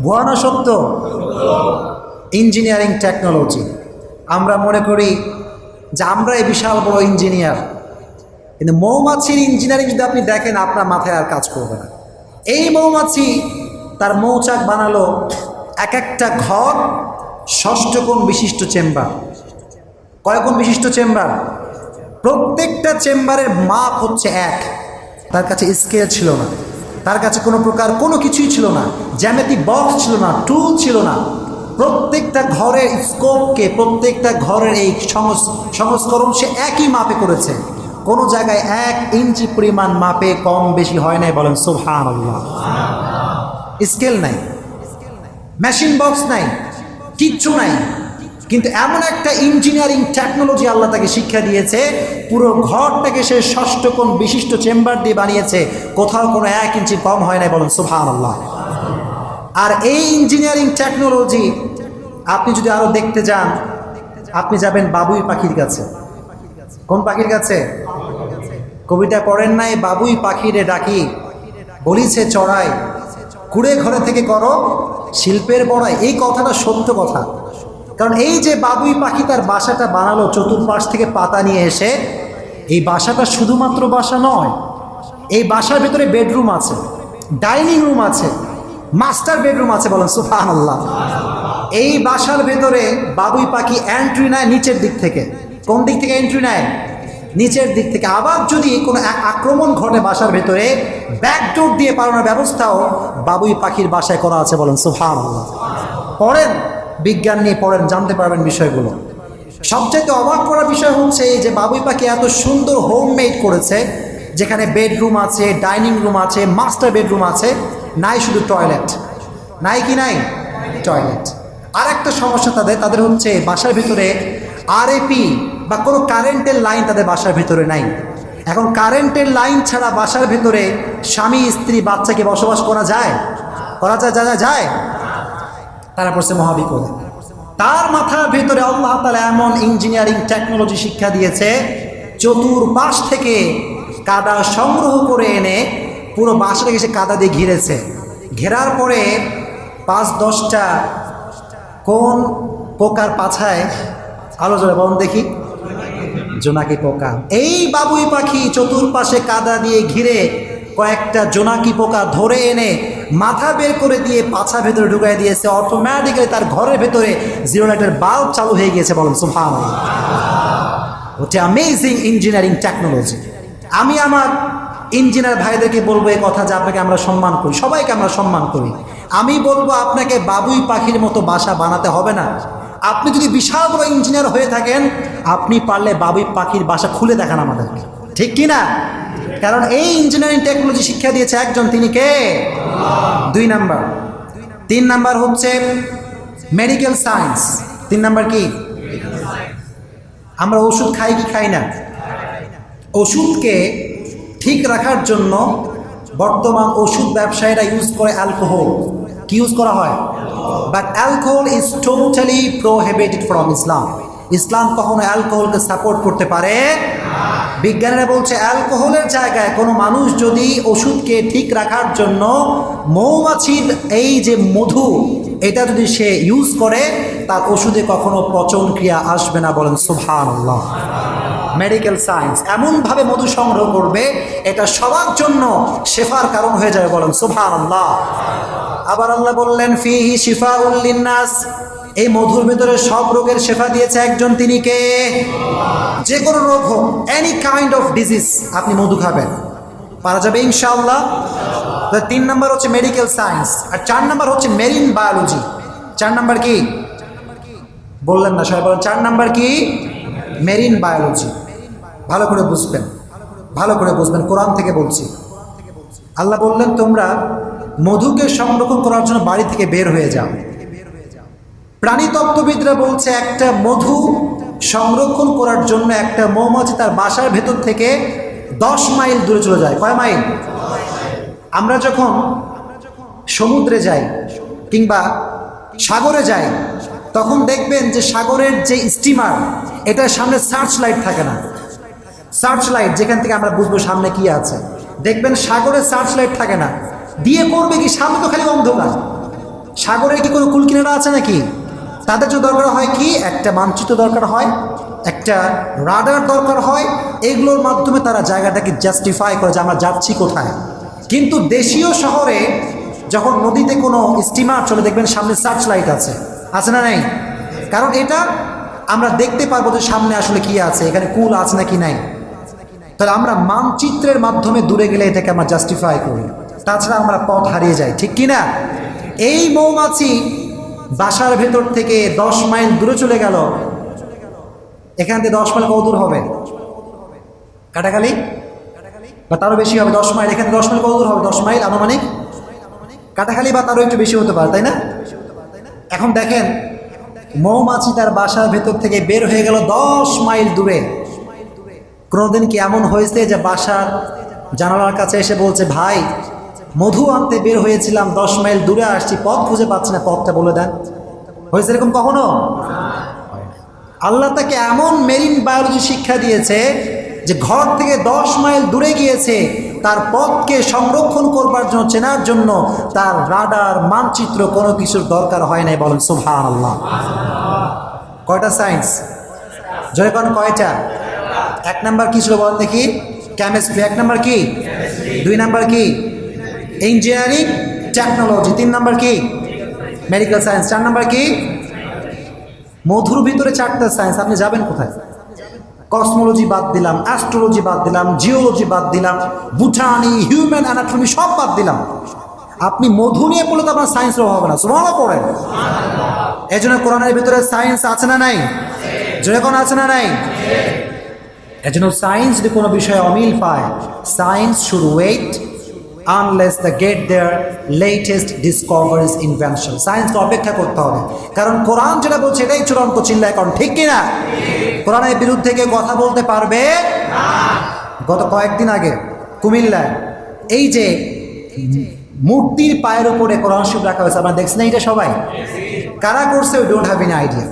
ভুয়া না সত্য? Engineering technology. আমরা মনে করি যে আমরা এই বিশাল বড় ইঞ্জিনিয়ার, কিন্তু মৌমাছির ইঞ্জিনিয়ারিং যদি আপনি দেখেন, আপনার মাথায় আর কাজ করবে না। এই মৌমাছি তার মৌচাক বানালো, এক একটা ঘর 6 কোণ বিশিষ্ট চেম্বার। কয় কোণ বিশিষ্ট চেম্বার? প্রত্যেকটা চেম্বারের মাপ হচ্ছে 1। তার কাছে স্কেল ছিল না, তার কাছে কোনো প্রকার কোনো কিছুই ছিল না, জ্যামিতি বক্স ছিল না, টুল ছিল না। প্রত্যেকটা ঘরের স্কোপকে, প্রত্যেকটা ঘরের এই সংস্করণ সে একই মাপে করেছে। কোনো জায়গায় 1 ইঞ্চি পরিমাণ মাপে কম বেশি হয় নাই, বলেন সুবহানাল্লাহ। স্কেল নাই, মেশিন বক্স নাই, কিচ্ছু নাই, কিন্তু এমন একটা ইঞ্জিনিয়ারিং টেকনোলজি আল্লাহ তাকে শিক্ষা দিয়েছে, পুরো ঘরটাকে সে 6 কোণ বিশিষ্ট চেম্বার দিয়ে বানিয়েছে, কোথাও কোনো 1 ইঞ্চি কম হয় নাই, বলেন সুবহানাল্লাহ। আর এই ইঞ্জিনিয়ারিং টেকনোলজি আপনি যদি আরো দেখতে যান, আপনি যাবেন বাবুই পাখির কাছে। কোন পাখির কাছে? কবিতা পড়েন নাই? বাবুই পাখিরে ডাকি, বলিছে চড়াই, কুড়ে ঘরে থেকে করো শিল্পের বড়াই। এই কথাটা সত্য কথা, কারণ এই যে বাবুই পাখি তার বাসাটা বানালো চতুর্পাশ থেকে পাতা নিয়ে এসে, এই বাসাটা শুধুমাত্র বাসা নয়, এই বাসার ভিতরে বেডরুম আছে, ডাইনিং রুম আছে, মাস্টার বেডরুম আছে, বলেন সুবহানাল্লাহ। এই বাসার ভেতরে বাবুই পাখি এন্ট্রি নেয় নিচের দিক থেকে। কোন দিক থেকে এন্ট্রি নেয়? নিচের দিক থেকে। আবার যদি কোনো আক্রমণ ঘটে বাসার ভেতরে, ব্যাকডোর দিয়ে পালানোর ব্যবস্থাও বাবুই পাখির বাসায় করা আছে, বলেন সুবহানাল্লাহ। পড়েন, বিজ্ঞান নিয়ে পড়েন, জানতে পারবেন বিষয়গুলো। সবচাইতে অবাক করার বিষয় হচ্ছে এই যে বাবুই পাখি এত সুন্দর হোম মেড করেছে, যেখানে বেডরুম আছে, ডাইনিং রুম আছে, মাস্টার বেডরুম আছে, নাই শুধু টয়লেট, নাই কি নাই টয়লেট। আর একটা সমস্যা তাদের হচ্ছে বাসার ভিতরে আরএপি বা কোনো কারেন্টের লাইন তাদের বাসার ভিতরে নাই। এখন কারেন্টের লাইন ছাড়া বাসার ভিতরে স্বামী স্ত্রী বাচ্চাকে বসবাস করা যায়? যায়? তারা পড়ছে মহাবিপদে। তার মাথার ভিতরে আল্লাহ তাআলা এমন ইঞ্জিনিয়ারিং টেকনোলজি শিক্ষা দিয়েছে, চতুর্পাশ থেকে কাদা সংগ্রহ করে এনে পুরো বাসাটাকে সে কাদা দিয়ে ঘিরেছে। ঘেরার পরে 5-10টা কোন পোকার পাছায়, আলো জোরে বলুন দেখি, জোনাকি পোকা। এই বাবুই পাখি চতুর্পাশে কাদা দিয়ে ঘিরে কয়েকটা জোনাকি পোকা ধরে এনে মাথা বের করে দিয়ে পাছা ভেতরে ঢুকাই দিয়েছে। অটোমেটিক্যালি তার ঘরের ভেতরে 0 লাইটের বাল্ব চালু হয়ে গিয়েছে। বলুন সুবহানাল্লাহ। ওটা অ্যামেজিং ইঞ্জিনিয়ারিং টেকনোলজি। আমি আমার ইঞ্জিনিয়ার ভাইদেরকে বলবো এই কথা যে আপনাকে আমরা সম্মান করি, সবাইকে আমরা সম্মান করি। আমি বলবো আপনাকে বাবুই পাখির মতো বাসা বানাতে হবে না। আপনি যদি বিশাল বড় ইঞ্জিনিয়ার হয়ে থাকেন, আপনি পারলে বাবুই পাখির বাসা খুলে দেখান আমাদেরকে, ঠিক কি না? কারণ এই ইঞ্জিনিয়ারিং টেকনোলজি শিক্ষা দিয়েছে একজন, তিনি কে? 2 নাম্বার। 3 নাম্বার হচ্ছে মেডিকেল সায়েন্স। 3 নাম্বার কি? আমরা ওষুধ খাই কি খাই না? ওষুধকে ঠিক রাখার জন্য বর্তমান ওষুধ ব্যবসায়ীরা ইউজ করে অ্যালকোহল। কি ইউজ করা হয়? But alcohol is totally prohibited from Islam. Islam কখনো অ্যালকোহলকে সাপোর্ট করতে পারে? বিজ্ঞানীরা বলছে অ্যালকোহলের জায়গায় কোনো মানুষ যদি ওষুধকে ঠিক রাখার জন্য মৌমাছির এই যে মধু, এটা যদি সে ইউজ করে, তার ওষুধে কখনো পচন ক্রিয়া আসবে না। বলেন সুবহানাল্লাহ। মেডিকেল সায়েন্স এমনভাবে মধু সংগ্রহ করবে, এটা সবার জন্য শেফার কারণ হয়ে যাবে। বলেন সুবহানাল্লাহ। আবার আল্লাহ বললেন ফিহি শিফাউল লিন্নাস, এই মধুর ভিতরে সব রোগের শেফা দিয়েছে একজন, তিনি কে? যে কোনো রোগ হোক, এনি কাইন্ড অফ ডিজিজ, আপনি মধু খাবেন, পারা যাবে ইনশাআল্লাহ। 3 নাম্বার হচ্ছে মেডিকেল সায়েন্স, আর 4 নাম্বার হচ্ছে মেরিন বায়োলজি। 4 নাম্বার কি বললেন না সবাই? বলেন 4 নাম্বার কি? Marine biology. ভালো করে বুঝবেন, ভালো করে বুঝবেন, কোরআন থেকে বলছি। আল্লাহ বললেন তোমরা মধুকে সংরক্ষণ করার জন্য বাড়ি থেকে বের হয়ে যাও। প্রাণীতত্ত্ববিদরা বলছে একটা মধু সংরক্ষণ করার জন্য একটা মৌমাছি তার বাসার ভেতর থেকে 10 মাইল দূরে চলে যায়। কয় মাইল? আমরা যখন সমুদ্রে যাই কিংবা সাগরে যাই, তখন দেখবেন যে সাগরের যে স্টিমার, এটার সামনে সার্চ লাইট থাকে না। সার্চ লাইট যেখান থেকে আমরা বুঝবো সামনে কি আছে, দেখবেন সাগরে সার্চ লাইট থাকে না। দিয়ে করবে কি? সামনে তো খালি অন্ধকার। সাগরে কি কোনো কুলকিনারা আছে নাকি? তাদের যে দরকার হয় কি? একটা মানচিত্র দরকার হয়, একটা রাডার দরকার হয়। এগুলোর মাধ্যমে তারা জায়গাটাকে জাস্টিফাই করে যে আমরা যাচ্ছি কোথায়। কিন্তু দেশীয় শহরে যখন নদীতে কোনো স্টিমার চলে, দেখবেন সামনে সার্চ লাইট আছে না নাই? কারণ এটা আমরা দেখতে পারবো যে সামনে আসলে কি আছে, এখানে কুল আছে নাকি নাই। তাহলে আমরা মানচিত্রের মাধ্যমে দূরে গেলে এটাকে আমরা জাস্টিফাই করি, তাছাড়া আমরা পথ হারিয়ে যাই, ঠিক কি না? এই মৌমাছি বাসার ভেতর থেকে 10 মাইল দূরে চলে গেল। এখান থেকে 10 মাইল কত দূর হবে? কাটাখালি বা তারও বেশি হবে। 10 মাইল, এখানে 10 মাইল কত দূর হবে? 10 মাইল আনুমানিক। কাটাখালি বা তারও একটু বেশি হতে পারে, তাই না? এখন দেখেন মৌমাছি তার বাসার ভেতর থেকে বের হয়ে গেল 10 মাইল দূরে। কোনোদিন কি এমন হয়েছে যে বাসার জানালার কাছে এসে বলছে ভাই মধু আনতে বের হয়েছিলাম, 10 মাইল দূরে আসছি, পথ খুঁজে পাচ্ছি না, পথটা বলে দেন? হয়েছে এরকম কখনো? আল্লাহ তাকে এমন মেরিন বায়োলজি শিক্ষা দিয়েছে যে ঘর থেকে 10 মাইল দূরে গিয়েছে, তার পথকে সংরক্ষণ করবার জন্য, চেনার জন্য তার রাডার মানচিত্র কোনো কিছুর দরকার হয় নাই। বলেন সুবহানাল্লাহ। কয়টা সায়েন্স? জয় কোন কয়টা? 1 নাম্বার কি ছিল বলেন দেখি? কেমিস্ট্রি। 1 নাম্বার কি? 2 নাম্বার কি? Engineering technology. 3 নাম্বার কি? Medical science. 4 নাম্বার কি? মধুর ভিতরে 4টা সায়েন্স। আপনি যাবেন কোথায়? কসমোলজি বাদ দিলাম, অ্যাস্ট্রোলজি বাদ দিলাম, জিওলজি বাদ দিলাম, বুটানি, হিউম্যান অ্যানাটমি সব বাদ দিলাম। আপনি মধু নিয়ে পড়লে তো আপনার সায়েন্সের অভাব হবে না। সুবহানাল্লাহ পড়েন। এই জন্য কোরআনের ভিতরে সায়েন্স আছে না নাই? জোরে কোন আছে না নাই? এই জন্য সায়েন্স যদি কোনো বিষয়ে অমিল পায়, science should wait unless they get their latest discoveries invention. সায়েন্সকে অপেক্ষা করতে হবে, কারণ কোরআন যেটা বলছে এটাই চূড়ান্ত চিল্লা। এখন ঠিক কিনা? কোরআনের বিরুদ্ধে কেউ কথা বলতে পারবে না। গত কয়েকদিন আগে কুমিল্লায় এই যে মূর্তির পায়ের উপরে কোরআন শরীফ রাখা হয়েছে, আপনারা দেখছেন এইটা সবাই? কারা করছে? We don't have any idea.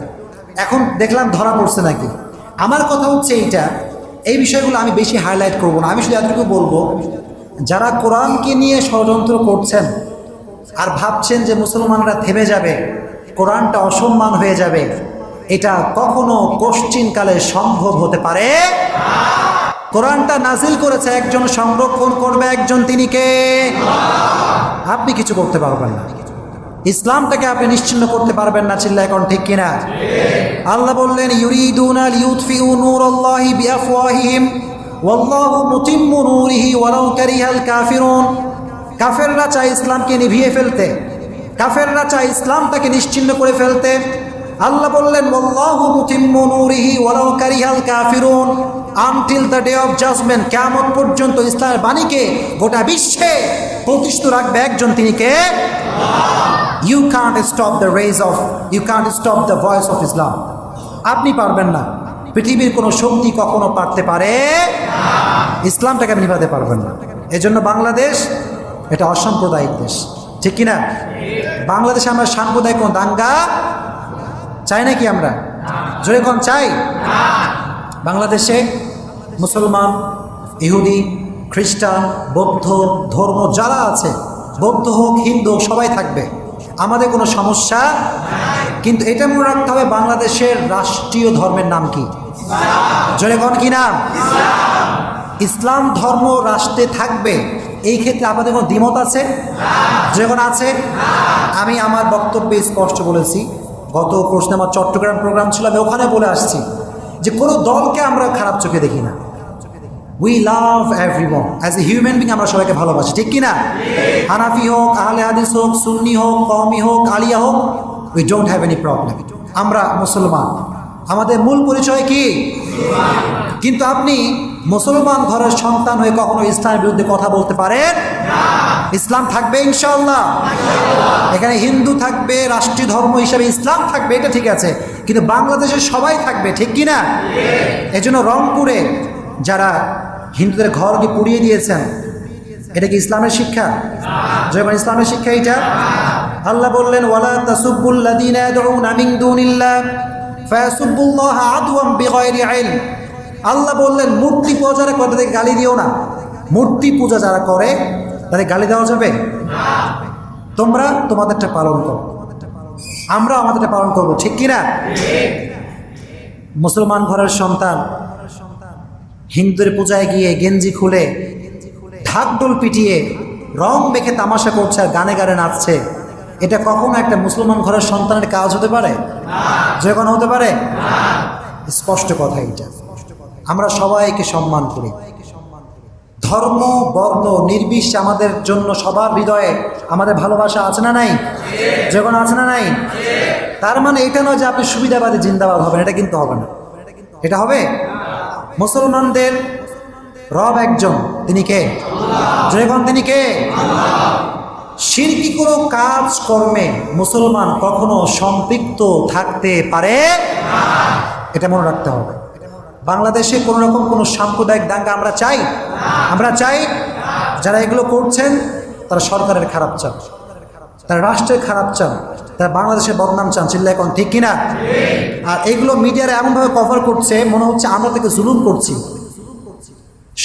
এখন দেখলাম ধরা পড়ছে নাকি। আমার কথা হচ্ছে এইটা, এই বিষয়গুলো আমি বেশি হাইলাইট করব না। আমি শুধু এতটুকু বলবো, যারা কোরআনকে নিয়ে ষড়যন্ত্র করছেন আর ভাবছেন যে মুসলমানরা থেমে যাবে, কোরআনটা অসম্মান হয়ে যাবে, এটা কখনো কোশ্চিনকালে সম্ভব হতে পারে না। কোরআনটা নাজিল করেছে একজন, সংরক্ষণ করবে একজন, তিনি কে? আপনি কিছু করতে পারবেন না। ইসলামটাকে আপনি নিশ্চিহ্ন করতে পারবেন না। চিল্লা এখন ঠিক কিনা? আল্লাহ বললেন, ইউরিদুনা লিইউতফিউ নূরাল্লাহি বিআফওয়াহিহিম ওয়াল্লাহু মুতিম্মু নূরিহি ওয়ালাউ কারিহাল কাফিরুন। কাফেররা চায় ইসলামকে নিভিয়ে ফেলতে, কাফেররা চায় ইসলামটাকে নিশ্চিহ্ন করে ফেলতে। আল্লাহ বললেন, ওয়াল্লাহু মুতিম্মু নূরিহি ওয়ালাউ কারিহাল কাফিরুন, until the day of judgement, কিয়ামত পর্যন্ত ইসলামের বাণীকে গোটা বিশ্বে প্রতিষ্ঠিত রাখবে একজন, তিনি কে? You can't stop the rage of, you can't stop the voice of Islam. আপনি পারবেন না, পৃথিবীর কোনো শক্তি কখনো পারতে পারে ইসলামটাকে আপনি নিভাতে পারবেন না। এজন্য বাংলাদেশ এটা অসাম্প্রদায়িক দেশ, ঠিক কিনা? বাংলাদেশে আমরা সাম্প্রদায়িক কোনো দাঙ্গা চাই নাকি? আমরা জোরে কোন চাই? বাংলাদেশে মুসলমান, ইহুদি, খ্রিস্টান, বৌদ্ধ ধর্ম যারা আছে, বৌদ্ধ হোক, হিন্দু হোক, সবাই থাকবে, আমাদের কোনো সমস্যা। কিন্তু এটা মনে রাখতে হবে, বাংলাদেশের রাষ্ট্রীয় ধর্মের নাম কি? জোরে কোন কি নাম? ইসলাম ধর্ম রাষ্ট্রে থাকবে, এই ক্ষেত্রে আপনাদের কোনো দ্বিমত আছে? যখন আছে, আমি আমার বক্তব্যে স্পষ্ট বলেছি। গত প্রশ্নে আমার চট্টগ্রাম প্রোগ্রাম ছিল, আমি ওখানে বলে আসছি যে কোনো দলকে আমরা খারাপ চোখে দেখি না। We love everyone as a human being, আমরা সবাইকে ভালোবাসি, ঠিক কিনা? হানাফি হোক, আহলে হাদিস হোক, সুন্নি হোক, কওমি হোক, আলিয়া হোক, we don't have any problem. আমরা মুসলমান, আমাদের মূল পরিচয় কি? কিন্তু আপনি মুসলমান ঘরের সন্তান হয়ে কখনো ইসলামের বিরুদ্ধে কথা বলতে পারেন না। ইসলাম থাকবে ইনশাআল্লাহ, এখানে হিন্দু থাকবে, রাষ্ট্রীয় ধর্ম হিসাবে ইসলাম থাকবে, এটা ঠিক আছে, কিন্তু বাংলাদেশের সবাই থাকবে, ঠিক কিনা? এজন্য রংপুরে যারা হিন্দুদের ঘরকে পুড়িয়ে দিয়েছেন, এটা কি ইসলামের শিক্ষা? যেমন ইসলামের শিক্ষা এটা। আল্লাহ বললেন, ওয়ালা তাসুব্বুল্লাযীনা ইয়াদউনা মিন দুনিল্লাহ ফায়াসুব্বুল্লাহা আদওয়ান বিগাইরি ইলম। আল্লাহ বললেন, মূর্তি পূজা যারা করে তাদেরকে গালি দিও না। মূর্তি পূজা যারা করে তাদের গালি দেওয়া যাবে না। তোমরা তোমাদেরটা পালন করো, আমরা আমাদেরটা পালন করব, ঠিক কিনা? মুসলমান ঘরের সন্তান হিন্দুদের পূজায় গিয়ে গেঞ্জি খুলে, ঢাকঢোল পিটিয়ে, রং মেখে তামাশা করছে আর গানে গানে নাচছে, এটা কখনো একটা মুসলমান ঘরের সন্তানের কাজ হতে পারে? যখন হতে পারে, স্পষ্ট কথা এটা। আমরা সবাইকে সম্মান করি, ধর্ম বর্ণ নির্বিশেষে আমাদের জন্য সবার হৃদয়ে আমাদের ভালোবাসা আছে না নাই? যখন আছে না নাই? তার মানে এটা নয় যে আপনি সুবিধাবাদী জিন্দাবাদ হবেন, এটা কিন্তু হবে না। এটা হবে? মুসলমানদের রব একজন, তিনি কে? যখন তিনি কে? শিরকি কোনো কাজ কর্মে মুসলমান কখনো সম্পৃক্ত থাকতে পারে না, এটা মনে রাখতে হবে। বাংলাদেশে কোনো রকম কোনো সাম্প্রদায়িক দাঙ্গা আমরা চাই? আমরা চাই যারা এগুলো করছেন তারা সরকারের খারাপ চান, তারা রাষ্ট্রের খারাপ চান, তারা বাংলাদেশের বদনাম চান, চিল্লা এখন ঠিক কিনা? আর এগুলো মিডিয়ারা এমনভাবে কভার করছে মনে হচ্ছে আমরা তাকে জুলুম করছি।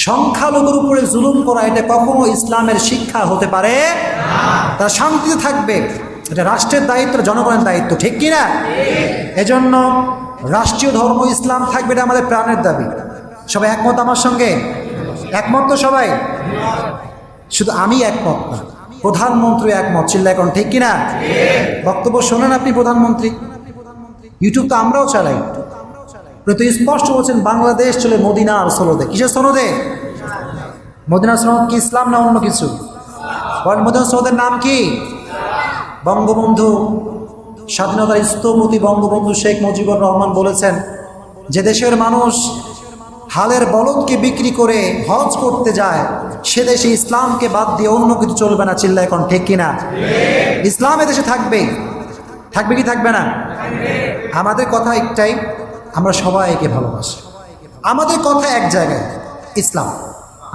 সংখ্যালঘুর উপরে জুলুম করা এটা কখনো ইসলামের শিক্ষা হতে পারে না। তারা শান্তিতে থাকবে, এটা রাষ্ট্রের দায়িত্ব, জনগণের দায়িত্ব, ঠিক কিনা? এজন্য রাষ্ট্রীয় ধর্ম ইসলাম থাকবে, এটা আমাদের প্রাণের দাবি। সবাই একমত আমার সঙ্গে? একমত তো সবাই? শুধু আমি একমত না, প্রধানমন্ত্রী একমত, চিল্লা এখন ঠিক কিনা? বক্তব্য শোনেন আপনি প্রধানমন্ত্রী, ইউটিউব তো আমরাও চালাই, কিন্তু স্পষ্ট বলছেন বাংলাদেশ চলে মদিনার সনদে। কিসের সনদে? মদিনার সনদ কি ইসলাম না অন্য কিছু? মদিনার সনদের নাম কি? বঙ্গবন্ধু স্বাধীনতার স্থপতি বঙ্গবন্ধু শেখ মুজিবুর রহমান বলেছেন যে দেশের মানুষ হালের বলদকে বিক্রি করে হজ করতে যায়, সে দেশে ইসলামকে বাদ দিয়ে অন্য কিছু চলবে না। চিল্লা এখন ঠিক কিনা? ইসলাম এদেশে থাকবে, থাকবে কি থাকবে না? আমাদের কথা একটাই, আমরা সবাইকে ভালোবাসি। আমাদের কথা এক জায়গায়, ইসলাম।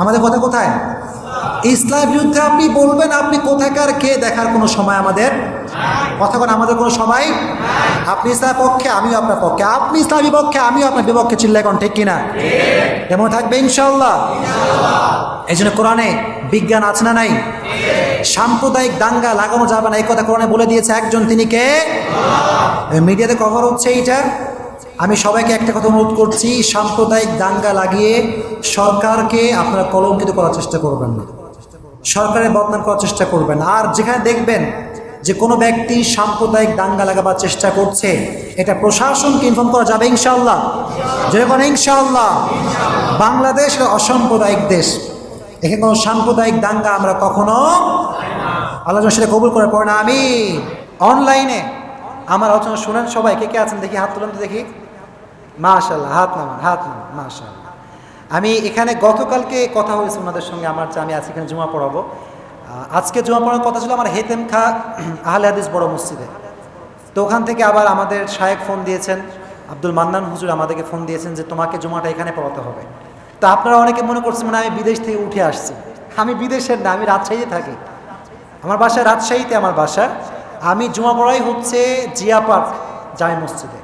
আমাদের কথা কোথায়? ইসলামের বিরুদ্ধে আপনি বলবেন, আপনি কোথাকার কে দেখার কোনো সময় আমাদের কথা বলেন, আমাদের কোনো সময়। আপনি ইসলামের পক্ষে, আমিও আপনার পক্ষে, আপনি ইসলামের বিপক্ষে, আমিও আপনার বিপক্ষে। চিল্লা এখন ঠিক কিনা? এমন থাকবে ইনশাআল্লাহ। এই জন্য কোরআনে বিজ্ঞান আছে না নাই? সাম্প্রদায়িক দাঙ্গা লাগানো যাবে না, এই কথা কোরআনে বলে দিয়েছে একজন, তিনি কে? মিডিয়াতে কভার হচ্ছে এইটা। আমি সবাইকে একটা কথা অনুরোধ করছি, সাম্প্রদায়িক দাঙ্গা লাগিয়ে সরকারকে আপনারা কলঙ্কিত করার চেষ্টা করবেন না, সরকারের বদনাম করার চেষ্টা করবেন। আর যেখানে দেখবেন যে কোনো ব্যক্তি সাম্প্রদায়িক দাঙ্গা লাগাবার চেষ্টা করছে, এটা প্রশাসনকে ইনফর্ম করা যাবে ইনশাআল্লাহ। যেরকম ইনশাআল্লাহ বাংলাদেশ অসাম্প্রদায়িক দেশ, এখানে কোনো সাম্প্রদায়িক দাঙ্গা আমরা কখনো আল্লাহ সেটা কবুল করে পড়ে না। আমি অনলাইনে আমার আলোচনা শুনেন সবাই, কে কে আছেন দেখি হাত তুলেন তো দেখি। মাশাআল্লাহ, হাত নামান, হাত নামান, মাশাআল্লাহ। আমি এখানে গতকালকে কথা হয়েছে ওনাদের সঙ্গে আমার, যে আমি আজকে এখানে জুমা পড়াবো। আজকে জুমা পড়ার কথা ছিল আমার হেতেম খা আহলে হাদিস বড় মসজিদে। তো ওখান থেকে আবার আমাদের শায়েখ ফোন দিয়েছেন, আব্দুল মান্নান হুজুর আমাদেরকে ফোন দিয়েছেন যে তোমাকে জুমাটা এখানে পড়াতে হবে। তো আপনারা অনেকে মনে করছেন মানে আমি বিদেশ থেকে উঠে আসছি। আমি বিদেশের না, আমি রাজশাহীতে থাকি। আমার বাসা রাজশাহীতে, আমার বাসা। আমি জুমা পড়াই হচ্ছে জিয়া পার্ক জামে মসজিদে।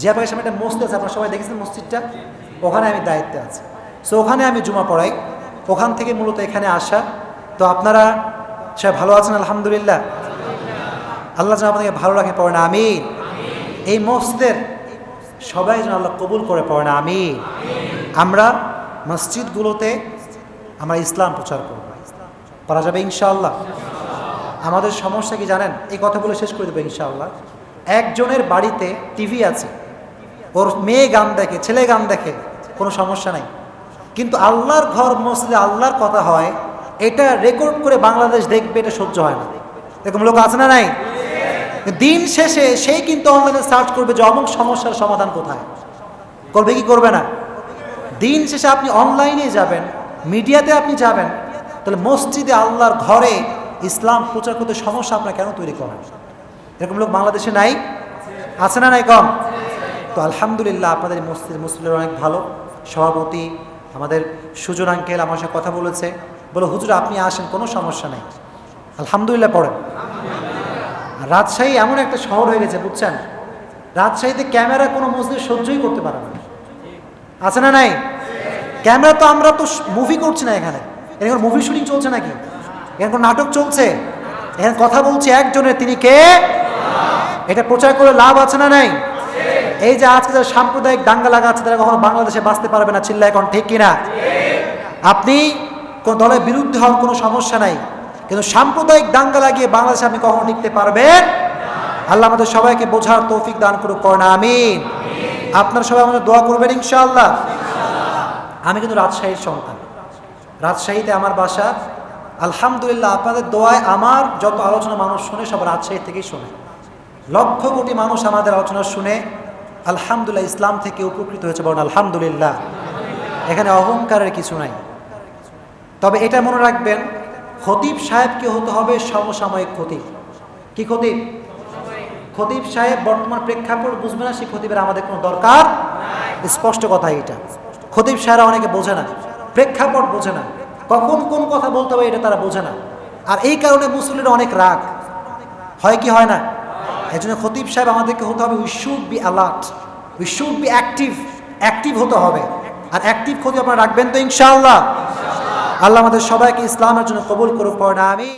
জিয়া পার্কের সামনে একটা মসজিদ আছে, আপনারা সবাই দেখেছেন মসজিদটা, ওখানে আমি দায়িত্বে আছি। সো ওখানে আমি জুমা পড়াই, ওখান থেকে মূলত এখানে আসা। তো আপনারা সবাই ভালো আছেন? আলহামদুলিল্লাহ। আল্লাহ যেন আপনাকে ভালো রাখে, পড়ে না আমিন। এই মসজিদের সবাই যেন আল্লাহ কবুল করে, পড়ে না আমিন। আমরা মসজিদগুলোতে আমরা ইসলাম প্রচার করব, করা যাবে ইনশাআল্লাহ। আমাদের সমস্যা কি জানেন? এই কথাগুলো শেষ করে দেবো ইনশাআল্লাহ। একজনের বাড়িতে টিভি আছে, ওর মেয়ে গান দেখে, ছেলে গান দেখে, কোনো সমস্যা নাই। কিন্তু আল্লাহর ঘর মসজিদে আল্লাহর কথা হয়, এটা রেকর্ড করে বাংলাদেশ দেখবে, এটা সহ্য হয় না। এরকম লোক আছে না নাই? দিন শেষে সেই কিন্তু অনলাইনে সার্চ করবে যে অমুক সমস্যার সমাধান কোথায়। করবে কি করবে না? দিন শেষে আপনি অনলাইনে যাবেন, মিডিয়াতে আপনি যাবেন, তাহলে মসজিদে আল্লাহর ঘরে ইসলাম প্রচার করতে সমস্যা আপনার কেন তৈরি করেন? এরকম লোক বাংলাদেশে নাই? আছে না নাই? কম। তো আলহামদুলিল্লাহ আপনাদের মসজিদের মুসলিমের অনেক ভালো। সভাপতি আমাদের সুজন আঙ্কেল আমার সাথে কথা বলেছে, বলে হুজুর আপনি আসেন, কোনো সমস্যা নেই। আলহামদুলিল্লাহ পড়েন। রাজশাহী এমন একটা শহর হয়ে গেছে বুঝছেন, রাজশাহীতে ক্যামেরা কোনো মসজিদ সহ্যই করতে পারে না। আছে না নাই? ক্যামেরা তো আমরা তো মুভি করছি না এখানে, এখানে মুভি শুটিং চলছে নাকি? এখানে কোনো নাটক চলছে? এখানে কথা বলছি একজনের, তিনি কে? এটা প্রচার করে লাভ আছে না নাই? এই যে আজকে যারা সাম্প্রদায়িক দাঙ্গা লাগাচ্ছে, তারা কখনো বাংলাদেশে বাঁচতে পারবে না। চিল্লা এখন ঠিক কিনা? আপনি কোন দলের বিরুদ্ধে হন, কোনো সমস্যা নাই, কিন্তু সাম্প্রদায়িক দাঙ্গা লাগিয়ে বাংলাদেশে আপনি কখনো টিকতে পারবেন? আল্লাহ আমাদের সবাইকে বোঝার তৌফিক দান করুক, পড়না আমিন। আপনারা সবাই আমাদের দোয়া করবেন ইনশাআল্লাহ। আমি কিন্তু রাজশাহীর সন্তান, রাজশাহীতে আমার বাসা। আলহামদুলিল্লাহ আপনাদের দোয়ায় আমার যত আলোচনা মানুষ শুনে, সব রাজশাহী থেকেই শোনে। লক্ষ কোটি মানুষ আমাদের আলোচনা শুনে আলহামদুলিল্লাহ ইসলাম থেকে উপকৃত হয়েছে। বলেন আলহামদুলিল্লাহ। এখানে অহংকারের কিছু নাই। তবে এটা মনে রাখবেন, খতিব সাহেবকে হতে হবে সমসাময়িক খতিব। কি খতিব? খতিব সাহেব বর্তমান প্রেক্ষাপট বুঝবে না, সেই খতিবের আমাদের কোনো দরকার। স্পষ্ট কথা এটা। খতিব সাহেবরা অনেকে বোঝে না, প্রেক্ষাপট বোঝে না, কখন কোন কথা বলতে হবে এটা তারা বোঝে না। আর এই কারণে মুসলিমের অনেক রাগ হয়, কি হয় না? এই জন্য খতিব সাহেব আমাদেরকে হতে হবে, we should be alert, we should be active. Active হতে হবে। আর অ্যাক্টিভ খতিব আপনারা রাখবেন তো ইনশাআল্লাহ। আল্লাহ আমাদের সবাইকে ইসলামের জন্য কবুল করুক, পড়না আমিন।